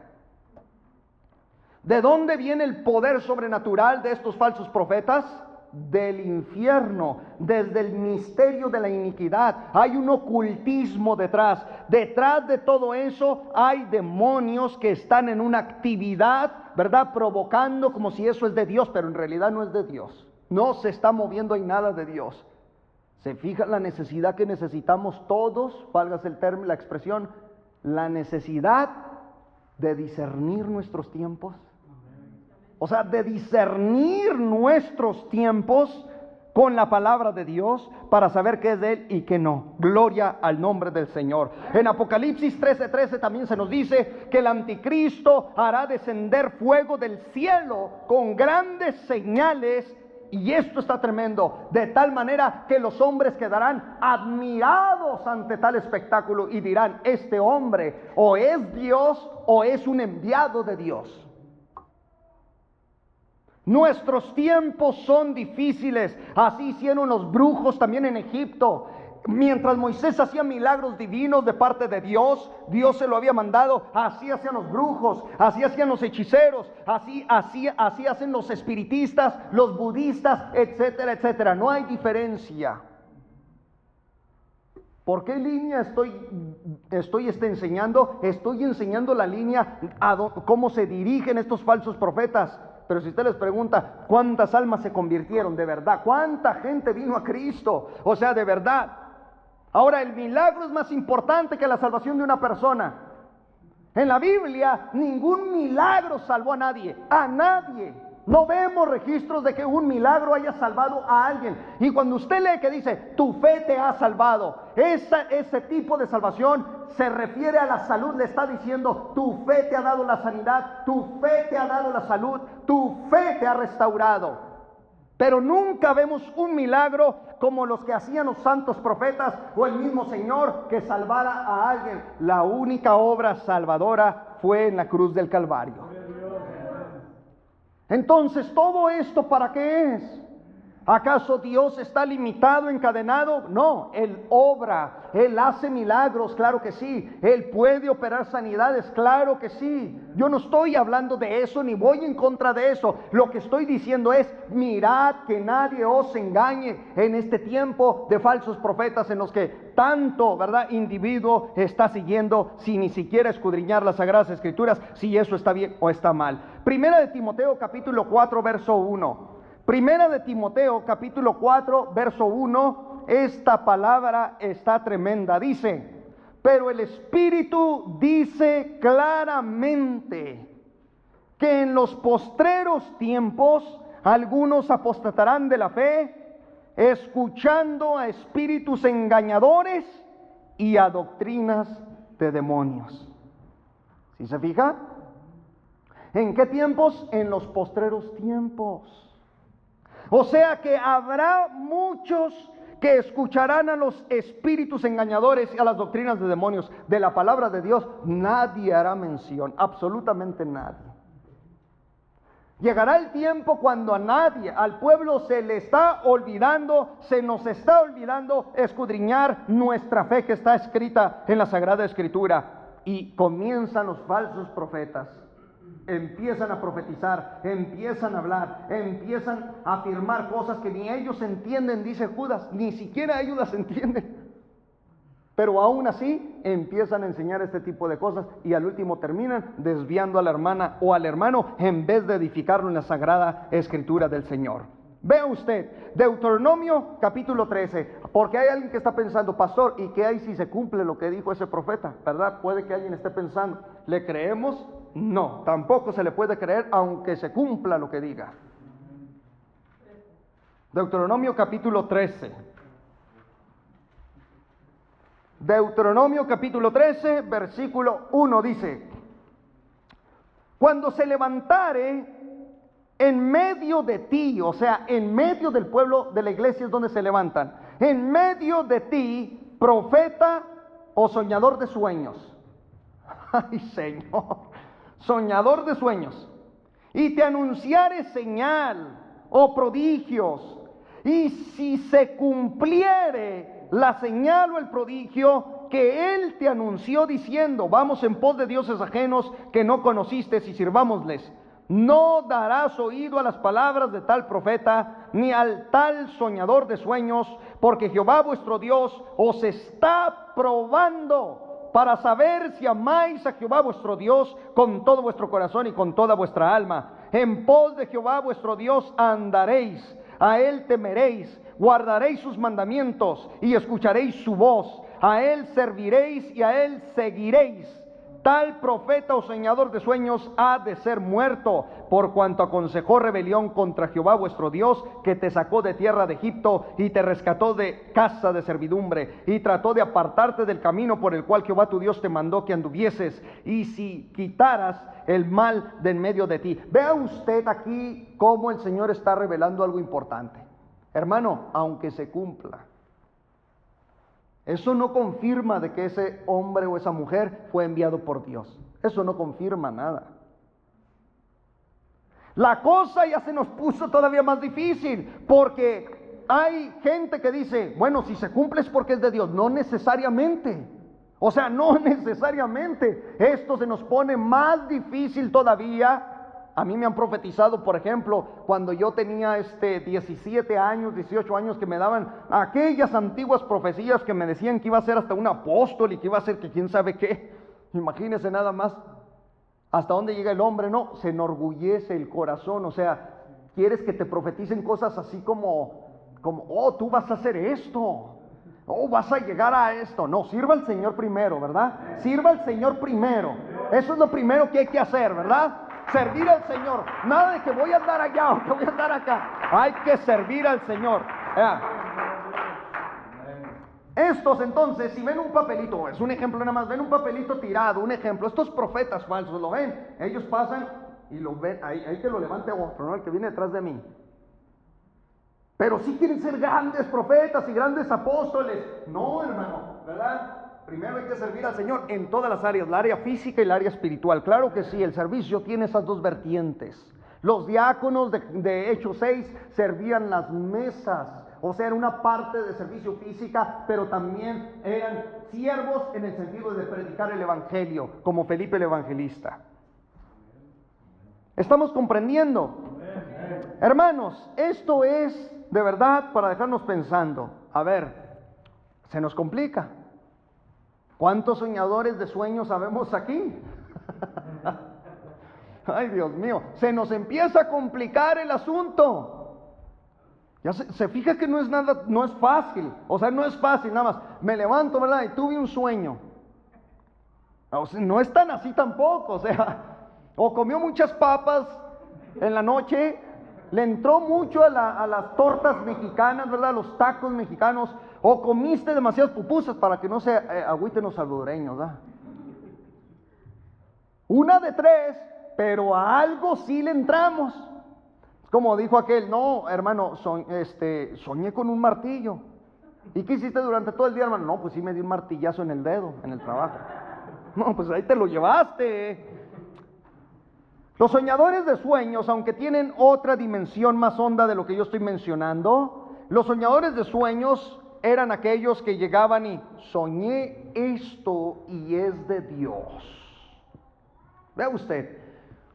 ¿De dónde viene el poder sobrenatural de estos falsos profetas? Del infierno, desde el misterio de la iniquidad. Hay un ocultismo detrás. Detrás de todo eso hay demonios que están en una actividad, ¿verdad? Provocando como si eso es de Dios, pero en realidad no es de Dios. No se está moviendo en nada de Dios. ¿Se fija la necesidad que necesitamos todos? Válgase el término, la expresión, la necesidad de discernir nuestros tiempos. O sea, de discernir nuestros tiempos con la palabra de Dios para saber qué es de Él y qué no. Gloria al nombre del Señor. En Apocalipsis 13:13 también se nos dice que el anticristo hará descender fuego del cielo con grandes señales. Y esto está tremendo, de tal manera que los hombres quedarán admirados ante tal espectáculo y dirán, este hombre o es Dios o es un enviado de Dios. Nuestros tiempos son difíciles. Así hicieron los brujos también en Egipto. Mientras Moisés hacía milagros divinos de parte de Dios, Dios se lo había mandado. Así hacían los brujos, así hacían los hechiceros, así hacen los espiritistas, los budistas, etcétera, etcétera. No hay diferencia. ¿Por qué línea estoy enseñando? Estoy enseñando la línea cómo se dirigen estos falsos profetas. Pero si usted les pregunta, ¿cuántas almas se convirtieron de verdad? ¿Cuánta gente vino a Cristo? O sea, de verdad. Ahora, el milagro es más importante que la salvación de una persona. En la Biblia, ningún milagro salvó a nadie. A nadie. No vemos registros de que un milagro haya salvado a alguien. Y cuando usted lee que dice, tu fe te ha salvado, ese tipo de salvación se refiere a la salud. Le está diciendo, tu fe te ha dado la sanidad, tu fe te ha dado la salud, tu fe te ha restaurado. Pero nunca vemos un milagro como los que hacían los santos profetas o el mismo Señor que salvara a alguien. La única obra salvadora fue en la cruz del Calvario. Entonces, ¿todo esto para qué es? ¿Acaso Dios está limitado, encadenado? No, Él obra, Él hace milagros, claro que sí. Él puede operar sanidades, claro que sí. Yo no estoy hablando de eso, ni voy en contra de eso. Lo que estoy diciendo es, mirad que nadie os engañe en este tiempo de falsos profetas en los que tanto, ¿verdad?, individuo está siguiendo sin ni siquiera escudriñar las Sagradas Escrituras, si eso está bien o está mal. Primera de Timoteo capítulo 4, verso 1. Primera de Timoteo, capítulo 4, verso 1, esta palabra está tremenda. Dice, pero el Espíritu dice claramente que en los postreros tiempos algunos apostatarán de la fe, escuchando a espíritus engañadores y a doctrinas de demonios. ¿Sí se fija? ¿En qué tiempos? En los postreros tiempos. O sea que habrá muchos que escucharán a los espíritus engañadores y a las doctrinas de demonios. De la palabra de Dios nadie hará mención, absolutamente nadie. Llegará el tiempo cuando a nadie, al pueblo se le está olvidando, se nos está olvidando escudriñar nuestra fe que está escrita en la Sagrada Escritura. Y comienzan los falsos profetas. Empiezan a profetizar, empiezan a hablar, empiezan a afirmar cosas que ni ellos entienden, dice Judas, ni siquiera ellos las entienden. Pero aún así empiezan a enseñar este tipo de cosas y al último terminan desviando a la hermana o al hermano en vez de edificarlo en la Sagrada Escritura del Señor. Vea usted, Deuteronomio capítulo 13, porque hay alguien que está pensando, pastor, ¿y qué hay si se cumple lo que dijo ese profeta? ¿Verdad? Puede que alguien esté pensando, ¿le creemos? No, tampoco se le puede creer aunque se cumpla lo que diga. Deuteronomio capítulo 13. Deuteronomio capítulo 13, versículo 1 dice, cuando se levantare en medio de ti, o sea, en medio del pueblo de la iglesia es donde se levantan, en medio de ti, profeta o soñador de sueños. Ay, Señor, soñador de sueños. Y te anunciare señal o prodigios, y si se cumpliere la señal o el prodigio que él te anunció diciendo, vamos en pos de dioses ajenos que no conociste y sirvámosles, no darás oído a las palabras de tal profeta, ni al tal soñador de sueños, porque Jehová vuestro Dios os está probando para saber si amáis a Jehová vuestro Dios con todo vuestro corazón y con toda vuestra alma. En pos de Jehová vuestro Dios andaréis, a él temeréis, guardaréis sus mandamientos y escucharéis su voz, a él serviréis y a él seguiréis. Tal profeta o soñador de sueños ha de ser muerto, por cuanto aconsejó rebelión contra Jehová vuestro Dios, que te sacó de tierra de Egipto y te rescató de casa de servidumbre, y trató de apartarte del camino por el cual Jehová tu Dios te mandó que anduvieses, y si quitaras el mal de en medio de ti. Vea usted aquí cómo el Señor está revelando algo importante. Hermano, aunque se cumpla, eso no confirma de que ese hombre o esa mujer fue enviado por Dios. Eso no confirma nada. La cosa ya se nos puso todavía más difícil, porque hay gente que dice, bueno, si se cumple es porque es de Dios. No necesariamente. O sea, no necesariamente. Esto se nos pone más difícil todavía. A mí me han profetizado, por ejemplo, cuando yo tenía 17 años, 18 años, que me daban aquellas antiguas profecías que me decían que iba a ser hasta un apóstol y que iba a ser que quién sabe qué. Imagínense nada más hasta dónde llega el hombre, ¿no? Se enorgullece el corazón, o sea, quieres que te profeticen cosas así como, oh, tú vas a hacer esto. Oh, vas a llegar a esto. No, sirva al Señor primero, ¿verdad? Sirva al Señor primero. Eso es lo primero que hay que hacer, ¿verdad? Servir al Señor. Nada de que voy a andar allá o que voy a andar acá. Hay que servir al Señor. Estos entonces, si ven un papelito, es un ejemplo nada más, ven un papelito tirado, un ejemplo, estos profetas falsos, ¿lo ven? Ellos pasan y lo ven, ahí que lo levante otro, ¿no? El que viene detrás de mí. Pero sí quieren ser grandes profetas y grandes apóstoles. No, hermano, ¿verdad? Primero hay que servir al Señor en todas las áreas, la área física y la área espiritual. Claro que sí, el servicio tiene esas dos vertientes. Los diáconos de Hechos 6 servían las mesas, o sea, era una parte de servicio física, pero también eran siervos en el sentido de predicar el evangelio, como Felipe el evangelista. ¿Estamos comprendiendo? Hermanos, esto es de verdad para dejarnos pensando. A ver, se nos complica. ¿Cuántos soñadores de sueños sabemos aquí? Ay, Dios mío, se nos empieza a complicar el asunto. Ya se fija que no es nada, no es fácil. O sea, no es fácil, nada más. Me levanto, ¿verdad? Y tuve un sueño. O sea, no es tan así tampoco. O sea, o comió muchas papas en la noche, le entró mucho a las tortas mexicanas, ¿verdad? Los tacos mexicanos. O comiste demasiadas pupusas para que no se agüiten los salvadoreños, ¿verdad? Una de tres, pero a algo sí le entramos. Como dijo aquel, no, hermano, soñé con un martillo. ¿Y qué hiciste durante todo el día, hermano? No, pues sí me di un martillazo en el dedo, en el trabajo. No, pues ahí te lo llevaste. Los soñadores de sueños, aunque tienen otra dimensión más honda de lo que yo estoy mencionando, los soñadores de sueños eran aquellos que llegaban y soñé esto y es de Dios. Vea usted,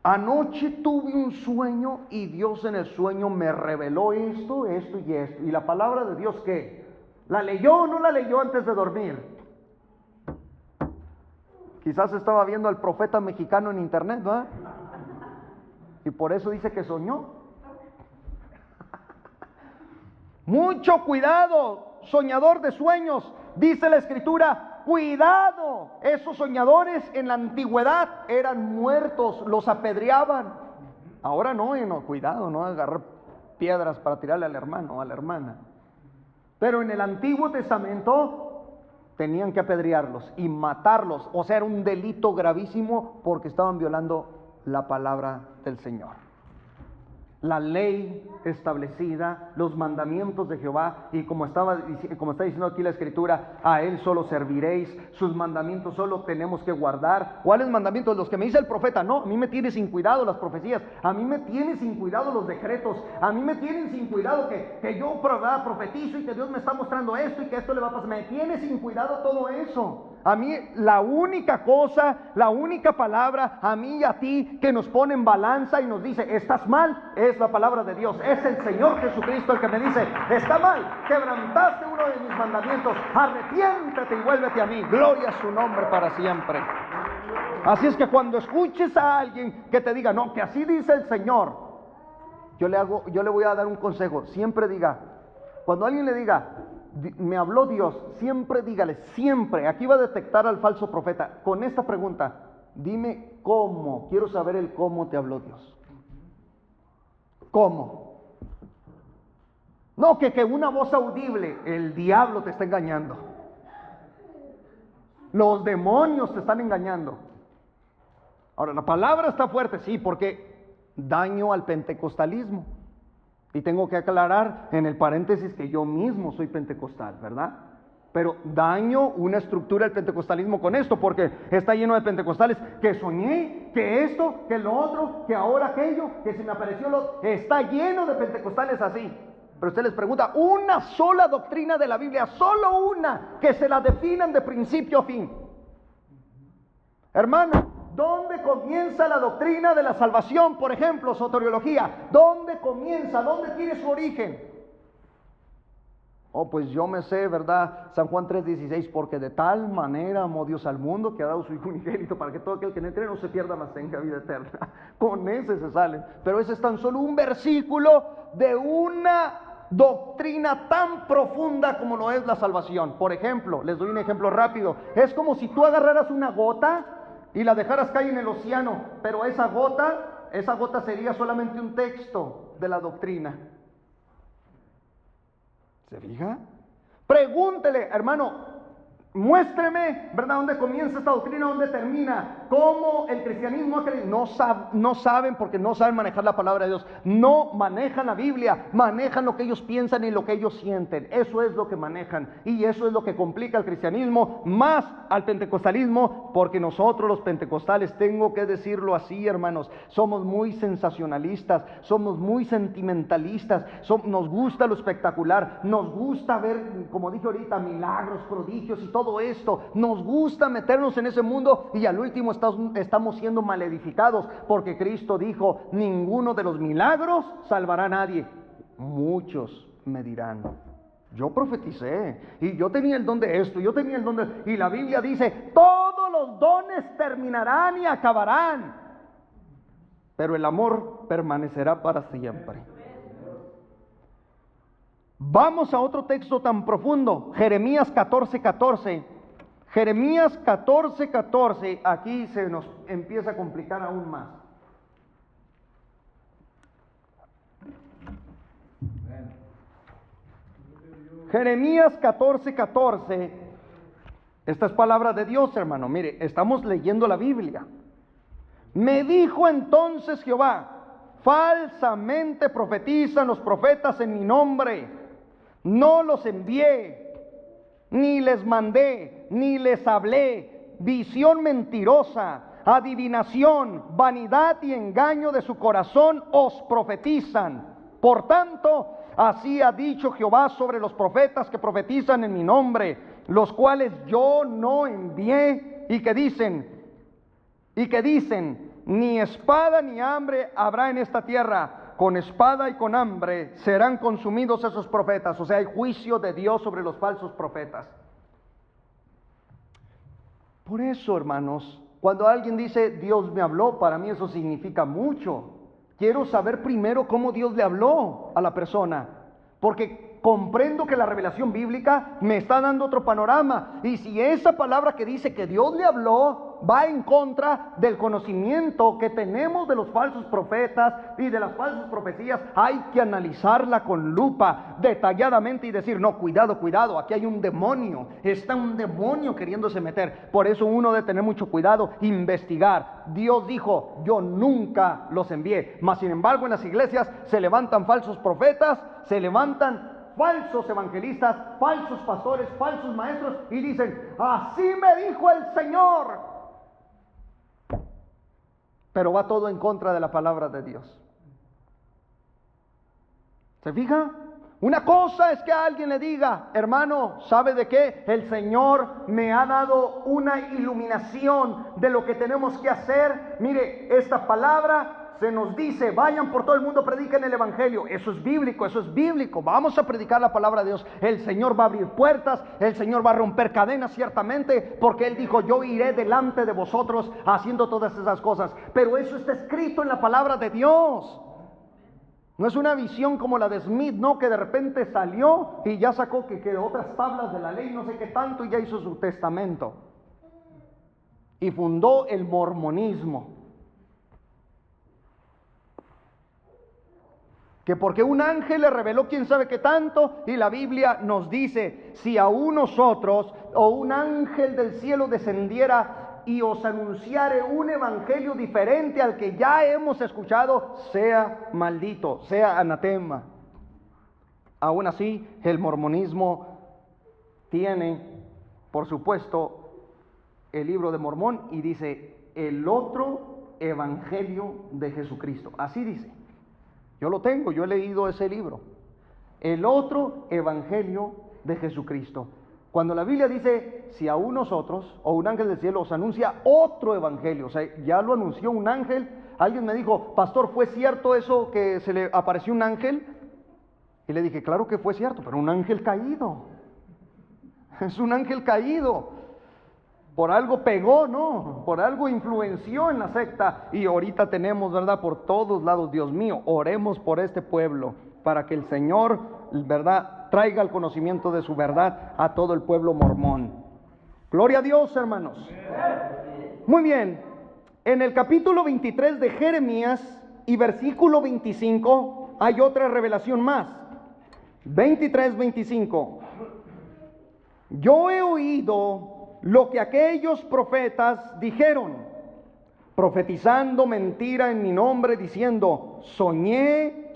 anoche tuve un sueño y Dios en el sueño me reveló esto, esto y esto. ¿Y la palabra de Dios qué? ¿La leyó o no la leyó antes de dormir? Quizás estaba viendo al profeta mexicano en internet, ¿no? Y por eso dice que soñó. Mucho cuidado, soñador de sueños. Dice la Escritura, cuidado. Esos soñadores en la antigüedad eran muertos, los apedreaban. Ahora no, cuidado, no agarrar piedras para tirarle al hermano o a la hermana. Pero en el Antiguo Testamento tenían que apedrearlos y matarlos. O sea, era un delito gravísimo porque estaban violando la palabra del Señor. La ley establecida, los mandamientos de Jehová, y como está diciendo aquí la Escritura, a Él solo serviréis, sus mandamientos solo tenemos que guardar. ¿Cuáles mandamientos? Los que me dice el profeta. No, a mí me tiene sin cuidado las profecías, a mí me tiene sin cuidado los decretos, a mí me tienen sin cuidado que yo profetizo y que Dios me está mostrando esto y que esto le va a pasar. Me tiene sin cuidado todo eso. A mí la única cosa, la única palabra, a mí y a ti, que nos pone en balanza y nos dice, estás mal, es la palabra de Dios. Es el Señor Jesucristo el que me dice, está mal, quebrantaste uno de mis mandamientos, arrepiéntete y vuélvete a mí. Gloria a su nombre para siempre. Así es que cuando escuches a alguien que te diga, no, que así dice el Señor, yo le voy a dar un consejo. Siempre diga, cuando alguien le diga, me habló Dios, siempre dígale, siempre, aquí va a detectar al falso profeta, con esta pregunta, dime cómo, quiero saber el cómo te habló Dios. ¿Cómo? No, que una voz audible, el diablo te está engañando. Los demonios te están engañando. Ahora, la palabra está fuerte, sí, porque daño al pentecostalismo. Y tengo que aclarar en el paréntesis que yo mismo soy pentecostal, ¿verdad? Pero daño una estructura del pentecostalismo con esto, porque está lleno de pentecostales que soñé, que esto, que lo otro, que ahora aquello, que se me apareció lo... Está lleno de pentecostales así. Pero usted les pregunta, una sola doctrina de la Biblia, solo una, que se la definan de principio a fin. Hermano, ¿dónde comienza la doctrina de la salvación? Por ejemplo, soteriología. ¿Dónde comienza? ¿Dónde tiene su origen? Oh, pues yo me sé, ¿verdad? San Juan 3:16, porque de tal manera amó Dios al mundo que ha dado su Hijo unigénito para que todo aquel que en él cree no se pierda, mas tenga vida eterna. Con ese se salen. Pero ese es tan solo un versículo de una doctrina tan profunda como lo es la salvación. Por ejemplo, les doy un ejemplo rápido. Es como si tú agarraras una gota y la dejaras caer en el océano, pero esa gota sería solamente un texto de la doctrina. ¿Se fija? Pregúntele, hermano, muéstreme, ¿verdad?, dónde comienza esta doctrina, dónde termina, cómo el cristianismo ha crecido. No saben, porque no saben manejar la palabra de Dios, no manejan la Biblia, manejan lo que ellos piensan y lo que ellos sienten. Eso es lo que manejan, y eso es lo que complica al cristianismo más al pentecostalismo, porque nosotros los pentecostales, tengo que decirlo así, hermanos, somos muy sensacionalistas, somos muy sentimentalistas, nos gusta lo espectacular, nos gusta ver, como dije ahorita, milagros, prodigios y todo esto. Nos gusta meternos en ese mundo, y al último estamos siendo maledificados, porque Cristo dijo, ninguno de los milagros salvará a nadie. Muchos me dirán, yo profeticé, y yo tenía el don de esto, yo tenía el don de... Y la Biblia dice, todos los dones terminarán y acabarán, pero el amor permanecerá para siempre. Vamos a otro texto tan profundo, Jeremías 14:14. Jeremías 14:14, aquí se nos empieza a complicar aún más. Jeremías 14:14. Esta es palabra de Dios, hermano. Mire, estamos leyendo la Biblia. Me dijo entonces Jehová: falsamente profetizan los profetas en mi nombre. No los envié, ni les mandé, ni les hablé. Visión mentirosa, adivinación, vanidad y engaño de su corazón os profetizan. Por tanto, así ha dicho Jehová sobre los profetas que profetizan en mi nombre, los cuales yo no envié, y que dicen, ni espada ni hambre habrá en esta tierra. Con espada y con hambre serán consumidos esos profetas. O sea, hay juicio de Dios sobre los falsos profetas. Por eso, hermanos, cuando alguien dice Dios me habló, para mí eso significa mucho. Quiero saber primero cómo Dios le habló a la persona, porque comprendo que la revelación bíblica me está dando otro panorama. Y si esa palabra que dice que Dios le habló va en contra del conocimiento que tenemos de los falsos profetas y de las falsas profecías, hay que analizarla con lupa, detalladamente, y decir, no, cuidado, aquí hay un demonio, está un demonio queriéndose meter. Por eso uno debe tener mucho cuidado, investigar. Dios dijo, yo nunca los envié, mas sin embargo en las iglesias se levantan falsos profetas, se levantan falsos evangelistas, falsos pastores, falsos maestros, y dicen, así me dijo el Señor. Pero va todo en contra de la palabra de Dios. ¿Se fija? Una cosa es que a alguien le diga, hermano, ¿sabe de qué? El Señor me ha dado una iluminación de lo que tenemos que hacer. Mire, esta palabra se nos dice, vayan por todo el mundo, prediquen el evangelio. Eso es bíblico. Vamos a predicar la palabra de Dios. El Señor va a abrir puertas, el Señor va a romper cadenas, ciertamente, porque Él dijo, yo iré delante de vosotros haciendo todas esas cosas. Pero eso está escrito en la palabra de Dios. No es una visión como la de Smith, no, que de repente salió y ya sacó que otras tablas de la ley, no sé qué tanto, y ya hizo su testamento. Y fundó el mormonismo. Que porque un ángel le reveló quién sabe qué tanto, y la Biblia nos dice, si aún nosotros o un ángel del cielo descendiera y os anunciare un evangelio diferente al que ya hemos escuchado, sea maldito, sea anatema. Aún así, el mormonismo tiene, por supuesto, el libro de Mormón, y dice, el otro evangelio de Jesucristo. Así dice. Yo lo tengo, yo he leído ese libro. El otro evangelio de Jesucristo. Cuando la Biblia dice, si aún nosotros o un ángel del cielo os anuncia otro evangelio, o sea, ya lo anunció un ángel. Alguien me dijo, pastor, ¿fue cierto eso que se le apareció un ángel? Y le dije, claro que fue cierto, pero un ángel caído. Es un ángel caído. Por algo pegó, ¿no? Por algo influenció en la secta. Y ahorita tenemos, ¿verdad? Por todos lados, Dios mío, oremos por este pueblo, para que el Señor, ¿verdad?, traiga el conocimiento de su verdad a todo el pueblo mormón. Gloria a Dios, hermanos. Muy bien. En el capítulo 23 de Jeremías y versículo 25 hay otra revelación más. 23-25. Yo he oído lo que aquellos profetas dijeron, profetizando mentira en mi nombre, diciendo, soñé.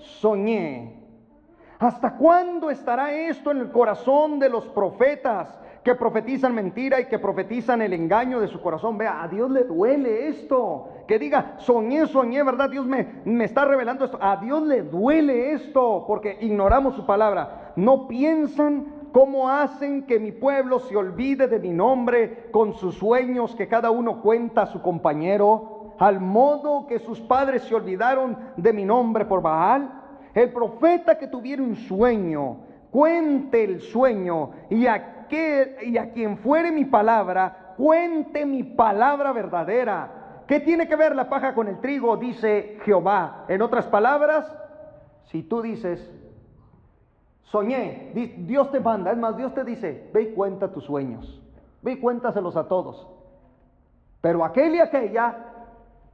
¿Hasta cuándo estará esto en el corazón de los profetas que profetizan mentira y que profetizan el engaño de su corazón? Vea, a Dios le duele esto. Que diga, soñé, ¿verdad? Dios me está revelando esto. A Dios le duele esto porque ignoramos su palabra. No piensan cómo hacen que mi pueblo se olvide de mi nombre con sus sueños que cada uno cuenta a su compañero, al modo que sus padres se olvidaron de mi nombre por Baal. El profeta que tuviera un sueño, cuente el sueño, y a quien fuere mi palabra, cuente mi palabra verdadera. ¿Qué tiene que ver la paja con el trigo? Dice Jehová. En otras palabras, si tú dices, soñé. Dios te manda, es más, Dios te dice, ve y cuenta tus sueños, ve y cuéntaselos a todos. Pero aquel y aquella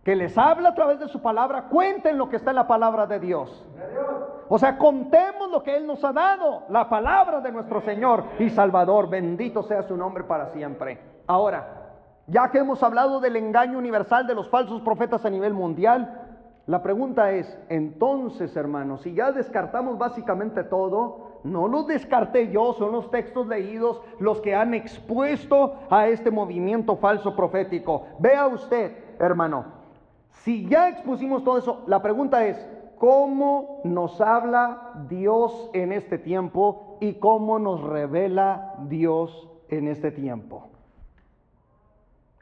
que les habla a través de su palabra, cuenten lo que está en la palabra de Dios. O sea, contemos lo que Él nos ha dado, la palabra de nuestro Señor y Salvador. Bendito sea su nombre para siempre. Ahora, ya que hemos hablado del engaño universal de los falsos profetas a nivel mundial, la pregunta es, entonces, hermanos, si ya descartamos básicamente todo, no los descarté yo, son los textos leídos los que han expuesto a este movimiento falso profético. Vea usted, hermano, si ya expusimos todo eso, la pregunta es, ¿cómo nos habla Dios en este tiempo y cómo nos revela Dios en este tiempo?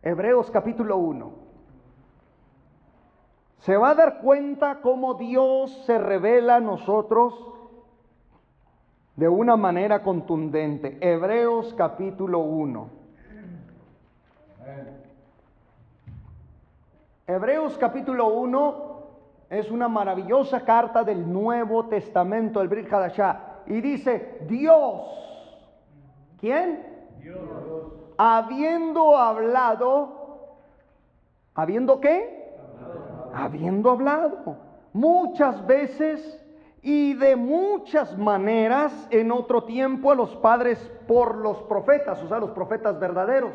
Hebreos capítulo 1. Se va a dar cuenta cómo Dios se revela a nosotros de una manera contundente. Hebreos capítulo 1. Hebreos capítulo 1 es una maravillosa carta del Nuevo Testamento, el Brit Hadashah, y dice, Dios, ¿quién? Dios. Habiendo hablado, ¿habiendo qué? Habiendo hablado muchas veces y de muchas maneras en otro tiempo a los padres por los profetas, o sea, los profetas verdaderos.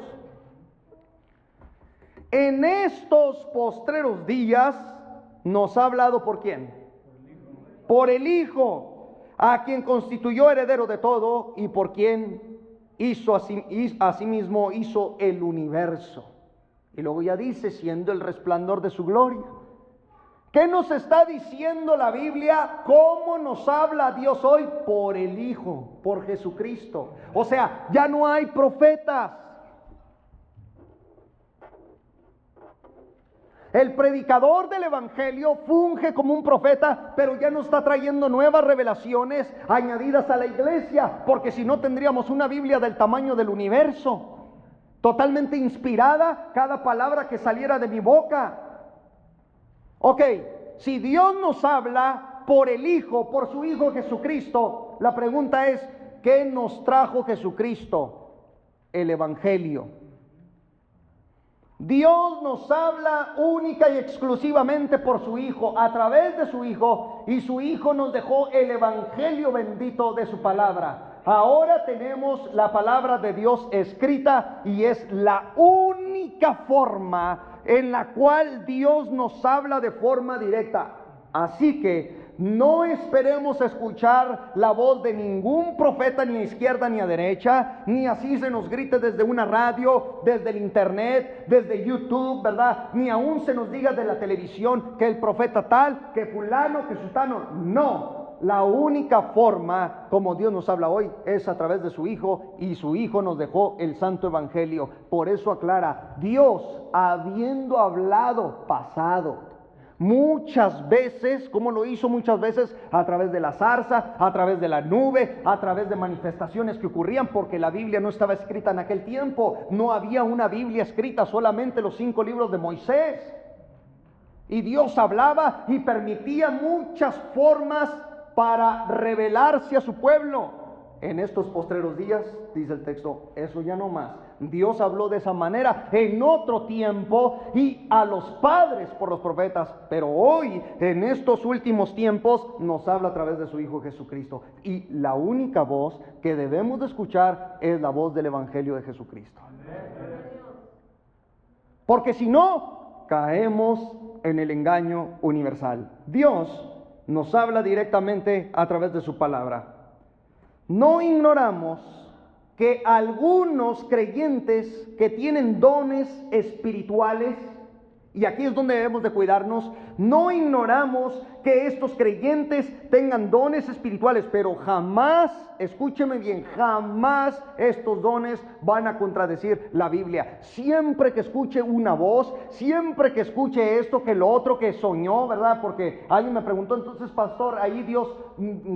En estos postreros días nos ha hablado ¿por quién? Por el Hijo, a quien constituyó heredero de todo y por quien hizo asimismo hizo el universo. Y luego ya dice, siendo el resplandor de su gloria. ¿Qué nos está diciendo la Biblia? ¿Cómo nos habla Dios hoy? Por el Hijo, por Jesucristo. O sea, ya no hay profetas. El predicador del Evangelio funge como un profeta, pero ya no está trayendo nuevas revelaciones añadidas a la iglesia, porque si no tendríamos una Biblia del tamaño del universo, totalmente inspirada, cada palabra que saliera de mi boca. Ok, si Dios nos habla por el Hijo, por su Hijo Jesucristo, la pregunta es, ¿qué nos trajo Jesucristo? El Evangelio. Dios nos habla única y exclusivamente por su Hijo, a través de su Hijo, y su Hijo nos dejó el Evangelio bendito de su palabra. Ahora tenemos la palabra de Dios escrita y es la única forma en la cual Dios nos habla de forma directa. Así que no esperemos escuchar la voz de ningún profeta ni a izquierda ni a derecha, ni así se nos grite desde una radio, desde el internet, desde YouTube, ¿verdad? Ni aún se nos diga de la televisión que el profeta tal, que fulano, que sultano. No, la única forma como Dios nos habla hoy es a través de su Hijo, y su Hijo nos dejó el Santo Evangelio. Por eso aclara, Dios habiendo hablado pasado, muchas veces, como lo hizo muchas veces, a través de la zarza, a través de la nube, a través de manifestaciones que ocurrían, porque la Biblia no estaba escrita en aquel tiempo. No había una Biblia escrita, solamente los 5 libros de Moisés. Y Dios hablaba y permitía muchas formas para revelarse a su pueblo. En estos postreros días, dice el texto, eso ya no más. Dios habló de esa manera en otro tiempo y a los padres por los profetas, pero hoy, en estos últimos tiempos, nos habla a través de su Hijo Jesucristo. Y la única voz que debemos de escuchar es la voz del Evangelio de Jesucristo. Porque si no, caemos en el engaño universal. Dios nos habla directamente a través de su palabra. No ignoramos que algunos creyentes que tienen dones espirituales, y aquí es donde debemos de cuidarnos, no ignoramos que estos creyentes tengan dones espirituales, pero jamás, escúcheme bien, jamás estos dones van a contradecir la Biblia. Siempre que escuche una voz, siempre que escuche esto, que lo otro, que soñó, ¿verdad? Porque alguien me preguntó, entonces, pastor, ahí Dios,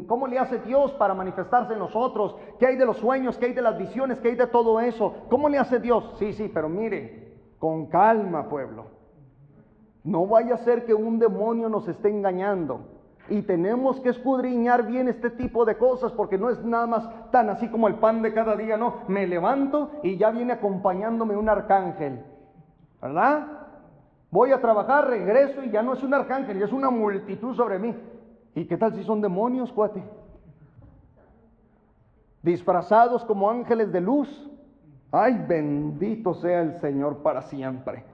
¿cómo le hace Dios para manifestarse en nosotros? ¿Qué hay de los sueños? ¿Qué hay de las visiones? ¿Qué hay de todo eso? ¿Cómo le hace Dios? Sí, pero mire, con calma, pueblo. No vaya a ser que un demonio nos esté engañando. Y tenemos que escudriñar bien este tipo de cosas, porque no es nada más tan así como el pan de cada día, no. Me levanto y ya viene acompañándome un arcángel, ¿verdad? Voy a trabajar, regreso y ya no es un arcángel, ya es una multitud sobre mí. ¿Y qué tal si son demonios, cuate? Disfrazados como ángeles de luz. Ay, bendito sea el Señor para siempre.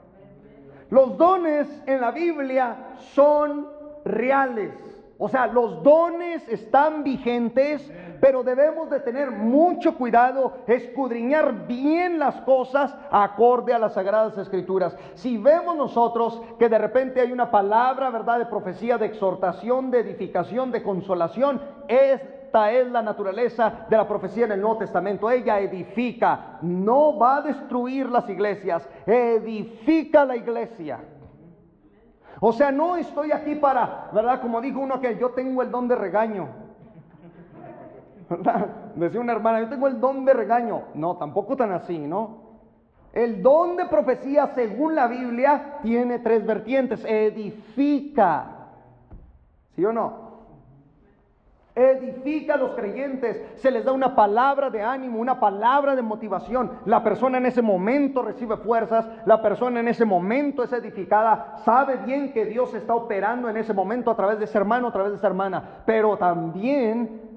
Los dones en la Biblia son reales. O sea, los dones están vigentes, pero debemos de tener mucho cuidado, escudriñar bien las cosas acorde a las Sagradas Escrituras. Si vemos nosotros que de repente hay una palabra, ¿verdad?, de profecía, de exhortación, de edificación, de consolación, esta es la naturaleza de la profecía en el Nuevo Testamento. Ella edifica, no va a destruir las iglesias, edifica la iglesia. O sea, no estoy aquí para, ¿verdad? Como dijo uno, que yo tengo el don de regaño, ¿verdad? Decía una hermana, yo tengo el don de regaño. No, tampoco tan así, ¿no? El don de profecía, según la Biblia, tiene 3 vertientes. Edifica, ¿sí o no? Edifica a los creyentes, se les da una palabra de ánimo, una palabra de motivación. La persona en ese momento recibe fuerzas, la persona en ese momento es edificada, sabe bien que Dios está operando en ese momento a través de ese hermano, a través de esa hermana. Pero también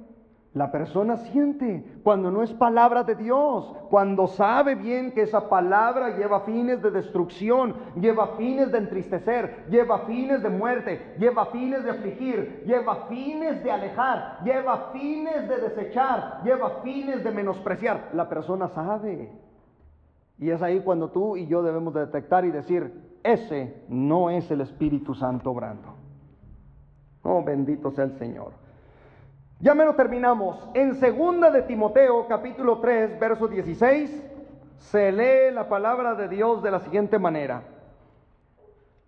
la persona siente cuando no es palabra de Dios, cuando sabe bien que esa palabra lleva fines de destrucción, lleva fines de entristecer, lleva fines de muerte, lleva fines de afligir, lleva fines de alejar, lleva fines de desechar, lleva fines de menospreciar. La persona sabe. Y es ahí cuando tú y yo debemos de detectar y decir, ese no es el Espíritu Santo obrando. Oh, bendito sea el Señor. Ya menos terminamos. En 2 de Timoteo, capítulo 3, verso 16, se lee la palabra de Dios de la siguiente manera: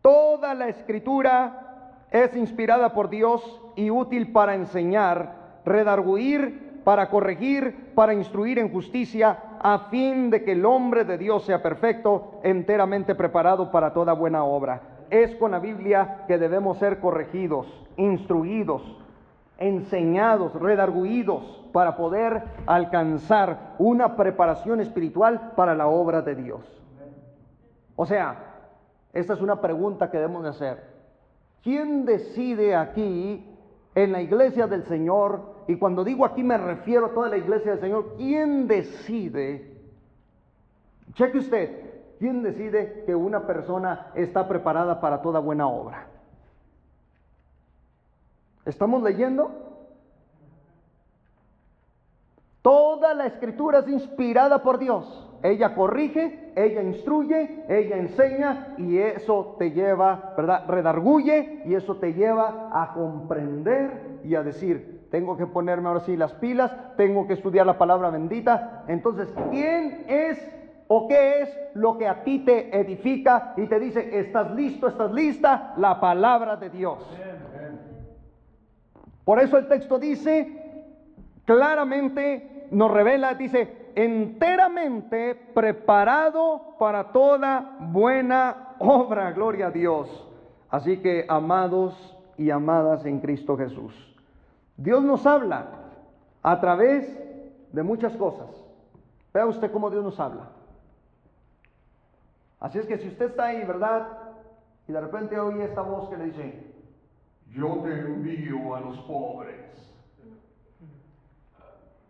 toda la Escritura es inspirada por Dios y útil para enseñar, redarguir, para corregir, para instruir en justicia, a fin de que el hombre de Dios sea perfecto, enteramente preparado para toda buena obra. Es con la Biblia que debemos ser corregidos, instruidos, enseñados, redarguidos, para poder alcanzar una preparación espiritual para la obra de Dios. O sea, esta es una pregunta que debemos de hacer. ¿Quién decide aquí en la iglesia del Señor? Y cuando digo aquí me refiero a toda la iglesia del Señor. ¿Quién decide? Cheque usted. ¿Quién decide que una persona está preparada para toda buena obra? ¿Estamos leyendo? Toda la Escritura es inspirada por Dios. Ella corrige, ella instruye, ella enseña, y eso te lleva, ¿verdad?, redarguye, y eso te lleva a comprender y a decir, tengo que ponerme ahora sí las pilas, tengo que estudiar la palabra bendita. Entonces, ¿quién es o qué es lo que a ti te edifica y te dice, estás listo, estás lista? La palabra de Dios. Por eso el texto dice, claramente nos revela, dice, enteramente preparado para toda buena obra. Gloria a Dios. Así que, amados y amadas en Cristo Jesús, Dios nos habla a través de muchas cosas. Vea usted cómo Dios nos habla. Así es que si usted está ahí, ¿verdad?, y de repente oye esta voz que le dice, yo te envío a los pobres,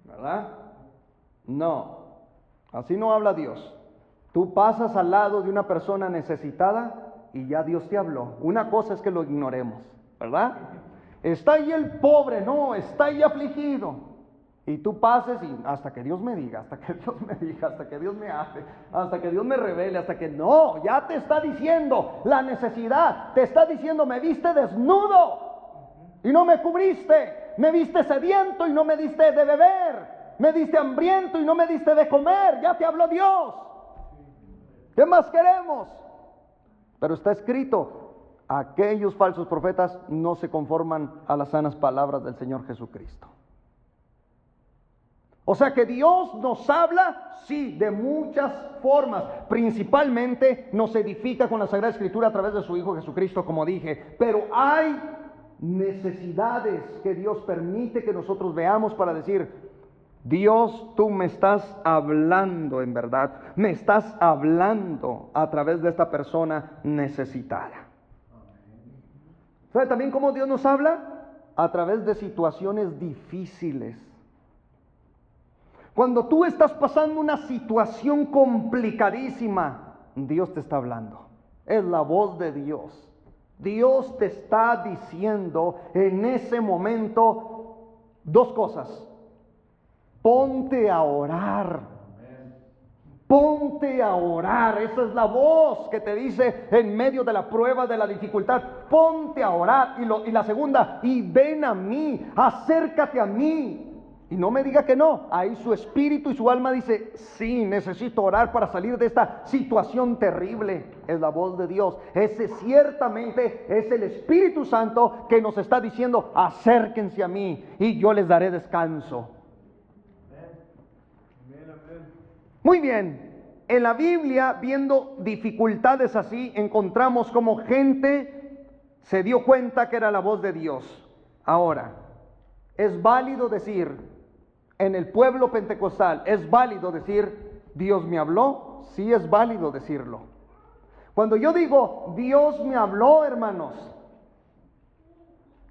¿verdad? No, así no habla Dios. Tú pasas al lado de una persona necesitada y ya Dios te habló. Una cosa es que lo ignoremos, ¿verdad? Está ahí el pobre, no, está ahí afligido. Y tú pases y hasta que Dios me diga, hasta que Dios me diga, hasta que Dios me hable, hasta que Dios me revele, hasta que no, ya te está diciendo la necesidad, te está diciendo, me viste desnudo y no me cubriste, me viste sediento y no me diste de beber, me diste hambriento y no me diste de comer, ya te habló Dios. ¿Qué más queremos? Pero está escrito, aquellos falsos profetas no se conforman a las sanas palabras del Señor Jesucristo. O sea que Dios nos habla, sí, de muchas formas. Principalmente nos edifica con la Sagrada Escritura a través de su Hijo Jesucristo, como dije. Pero hay necesidades que Dios permite que nosotros veamos para decir: Dios, tú me estás hablando en verdad, me estás hablando a través de esta persona necesitada. ¿Sabe también cómo Dios nos habla? A través de situaciones difíciles. Cuando tú estás pasando una situación complicadísima, Dios te está hablando. Es la voz de Dios. Dios te está diciendo en ese momento dos cosas. Ponte a orar. Ponte a orar. Esa es la voz que te dice en medio de la prueba, de la dificultad. Ponte a orar. Y la segunda, y ven a mí, acércate a mí. Y no me diga que no. Ahí su espíritu y su alma dice: sí, necesito orar para salir de esta situación terrible. Es la voz de Dios. Ese ciertamente es el Espíritu Santo que nos está diciendo: acérquense a mí y yo les daré descanso. Muy bien. En la Biblia, viendo dificultades así, encontramos como gente se dio cuenta que era la voz de Dios. Ahora, es válido decir, en el pueblo pentecostal, ¿es válido decir Dios me habló? Sí, es válido decirlo. Cuando yo digo Dios me habló, hermanos,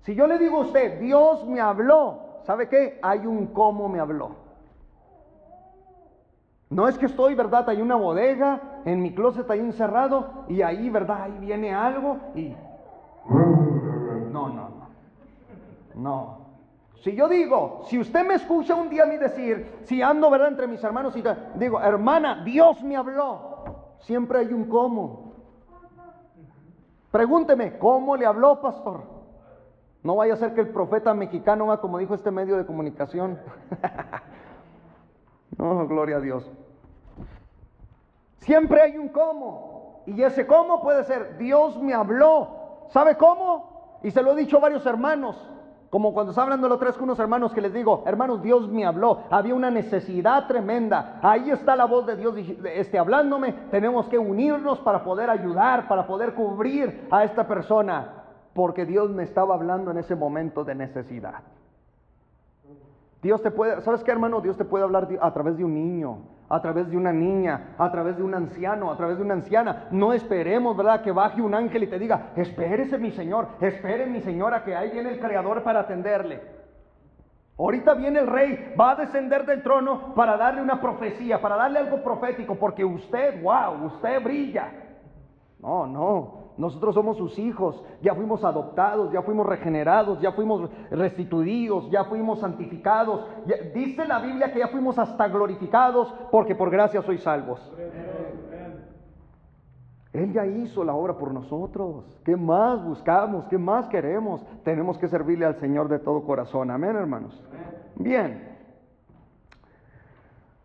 si yo le digo a usted Dios me habló, ¿sabe qué? Hay un cómo me habló. No es que estoy, ¿verdad? Hay una bodega, en mi closet ahí encerrado, y ahí, ¿verdad? Ahí viene algo y... No. Si yo digo, si usted me escucha un día a mí decir, si ando, ¿verdad?, entre mis hermanos y digo, hermana, Dios me habló, siempre hay un cómo. Pregúnteme, ¿cómo le habló, pastor? No vaya a ser que el profeta mexicano va como dijo este medio de comunicación. No, gloria a Dios. Siempre hay un cómo. Y ese cómo puede ser, Dios me habló. ¿Sabe cómo? Y se lo he dicho a varios hermanos. Como cuando estaba hablando la otra vez con unos hermanos que les digo, hermanos, Dios me habló. Había una necesidad tremenda. Ahí está la voz de Dios hablándome. Tenemos que unirnos para poder ayudar, para poder cubrir a esta persona. Porque Dios me estaba hablando en ese momento de necesidad. Dios te puede, ¿sabes qué, hermano? Dios te puede hablar a través de un niño, a través de una niña, a través de un anciano, a través de una anciana. No esperemos, ¿verdad?, que baje un ángel y te diga, espérese mi Señor, espere mi señora, que ahí viene el Creador para atenderle. Ahorita viene el Rey, va a descender del trono para darle una profecía, para darle algo profético, porque usted, wow, usted brilla. No. Nosotros somos sus hijos, ya fuimos adoptados, ya fuimos regenerados, ya fuimos restituidos, ya fuimos santificados. Dice la Biblia que ya fuimos hasta glorificados, porque por gracia sois salvos. Él ya hizo la obra por nosotros. ¿Qué más buscamos? ¿Qué más queremos? Tenemos que servirle al Señor de todo corazón. Amén, hermanos. Bien.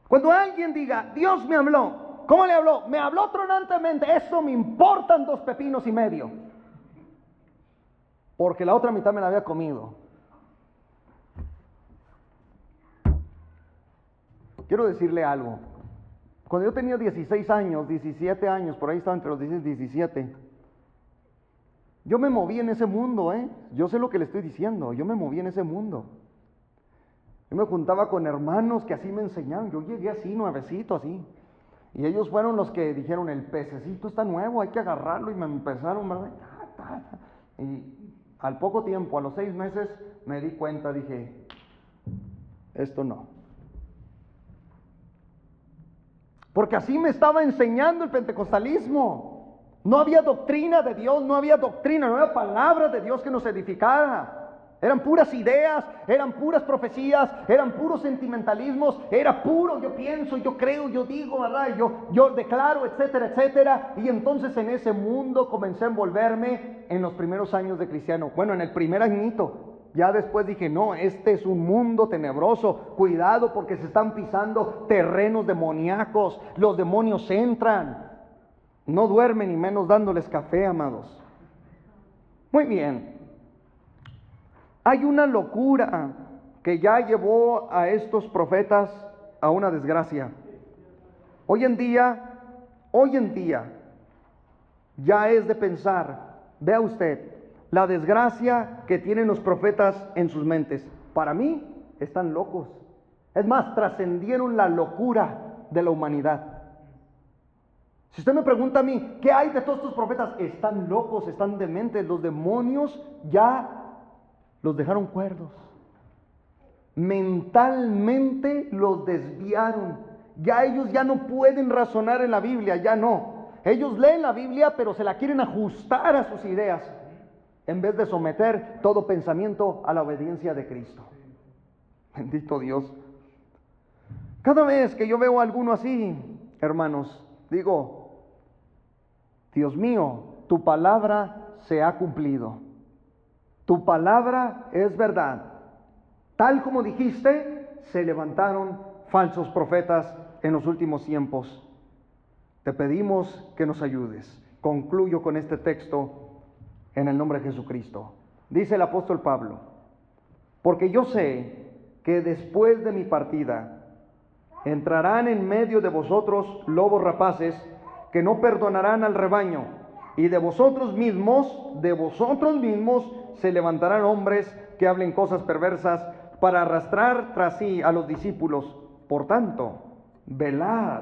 Cuando alguien diga, Dios me habló, ¿cómo le habló? Me habló tronantemente. Eso me importan 2 pepinos y medio. Porque la otra mitad me la había comido. Quiero decirle algo. Cuando yo tenía 16 años, 17 años, por ahí estaba entre los 16 y 17, yo me moví en ese mundo, Yo sé lo que le estoy diciendo, yo me moví en ese mundo. Yo me juntaba con hermanos que así me enseñaron. Yo llegué así, nuevecito, así. Y ellos fueron los que dijeron, el pececito está nuevo, hay que agarrarlo. Y me empezaron, ¿verdad? Y al poco tiempo, a los 6 meses, me di cuenta, dije, esto no. Porque así me estaba enseñando el pentecostalismo. No había doctrina de Dios, no había palabra de Dios que nos edificara. Eran puras ideas, eran puras profecías, eran puros sentimentalismos, era puro yo pienso, yo creo, yo digo, ¿verdad? Yo declaro, etcétera, etcétera. Y entonces en ese mundo comencé a envolverme en los primeros años de cristiano. Bueno, en el primer añito. Ya después dije, no, este es un mundo tenebroso. Cuidado porque se están pisando terrenos demoníacos. Los demonios entran. No duermen ni menos dándoles café, amados. Muy bien. Hay una locura que ya llevó a estos profetas a una desgracia. Hoy en día, ya es de pensar, vea usted, la desgracia que tienen los profetas en sus mentes. Para mí, están locos. Es más, trascendieron la locura de la humanidad. Si usted me pregunta a mí, ¿qué hay de todos estos profetas? Están locos, están dementes. Los demonios ya los dejaron cuerdos. Mentalmente los desviaron. Ya ellos ya no pueden razonar en la Biblia, ya no. Ellos leen la Biblia, pero se la quieren ajustar a sus ideas, en vez de someter todo pensamiento a la obediencia de Cristo. Bendito Dios. Cada vez que yo veo a alguno así, hermanos, digo, Dios mío, tu palabra se ha cumplido. Tu palabra es verdad. Tal como dijiste, se levantaron falsos profetas en los últimos tiempos. Te pedimos que nos ayudes. Concluyo con este texto en el nombre de Jesucristo. Dice el apóstol Pablo, porque yo sé que después de mi partida entrarán en medio de vosotros lobos rapaces que no perdonarán al rebaño, y de vosotros mismos se levantarán hombres que hablen cosas perversas para arrastrar tras sí a los discípulos. Por tanto, velad,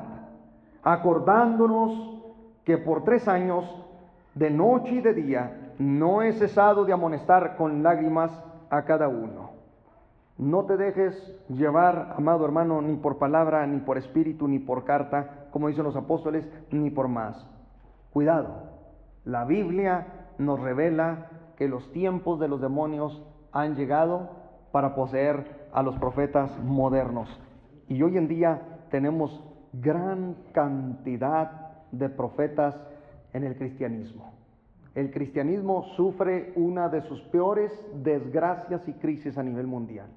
acordándonos que por 3 años, de noche y de día, no he cesado de amonestar con lágrimas a cada uno. No te dejes llevar, amado hermano, ni por palabra, ni por espíritu, ni por carta, como dicen los apóstoles, ni por más. Cuidado, la Biblia nos revela que los tiempos de los demonios han llegado para poseer a los profetas modernos. Y hoy en día tenemos gran cantidad de profetas en el cristianismo. El cristianismo sufre una de sus peores desgracias y crisis a nivel mundial.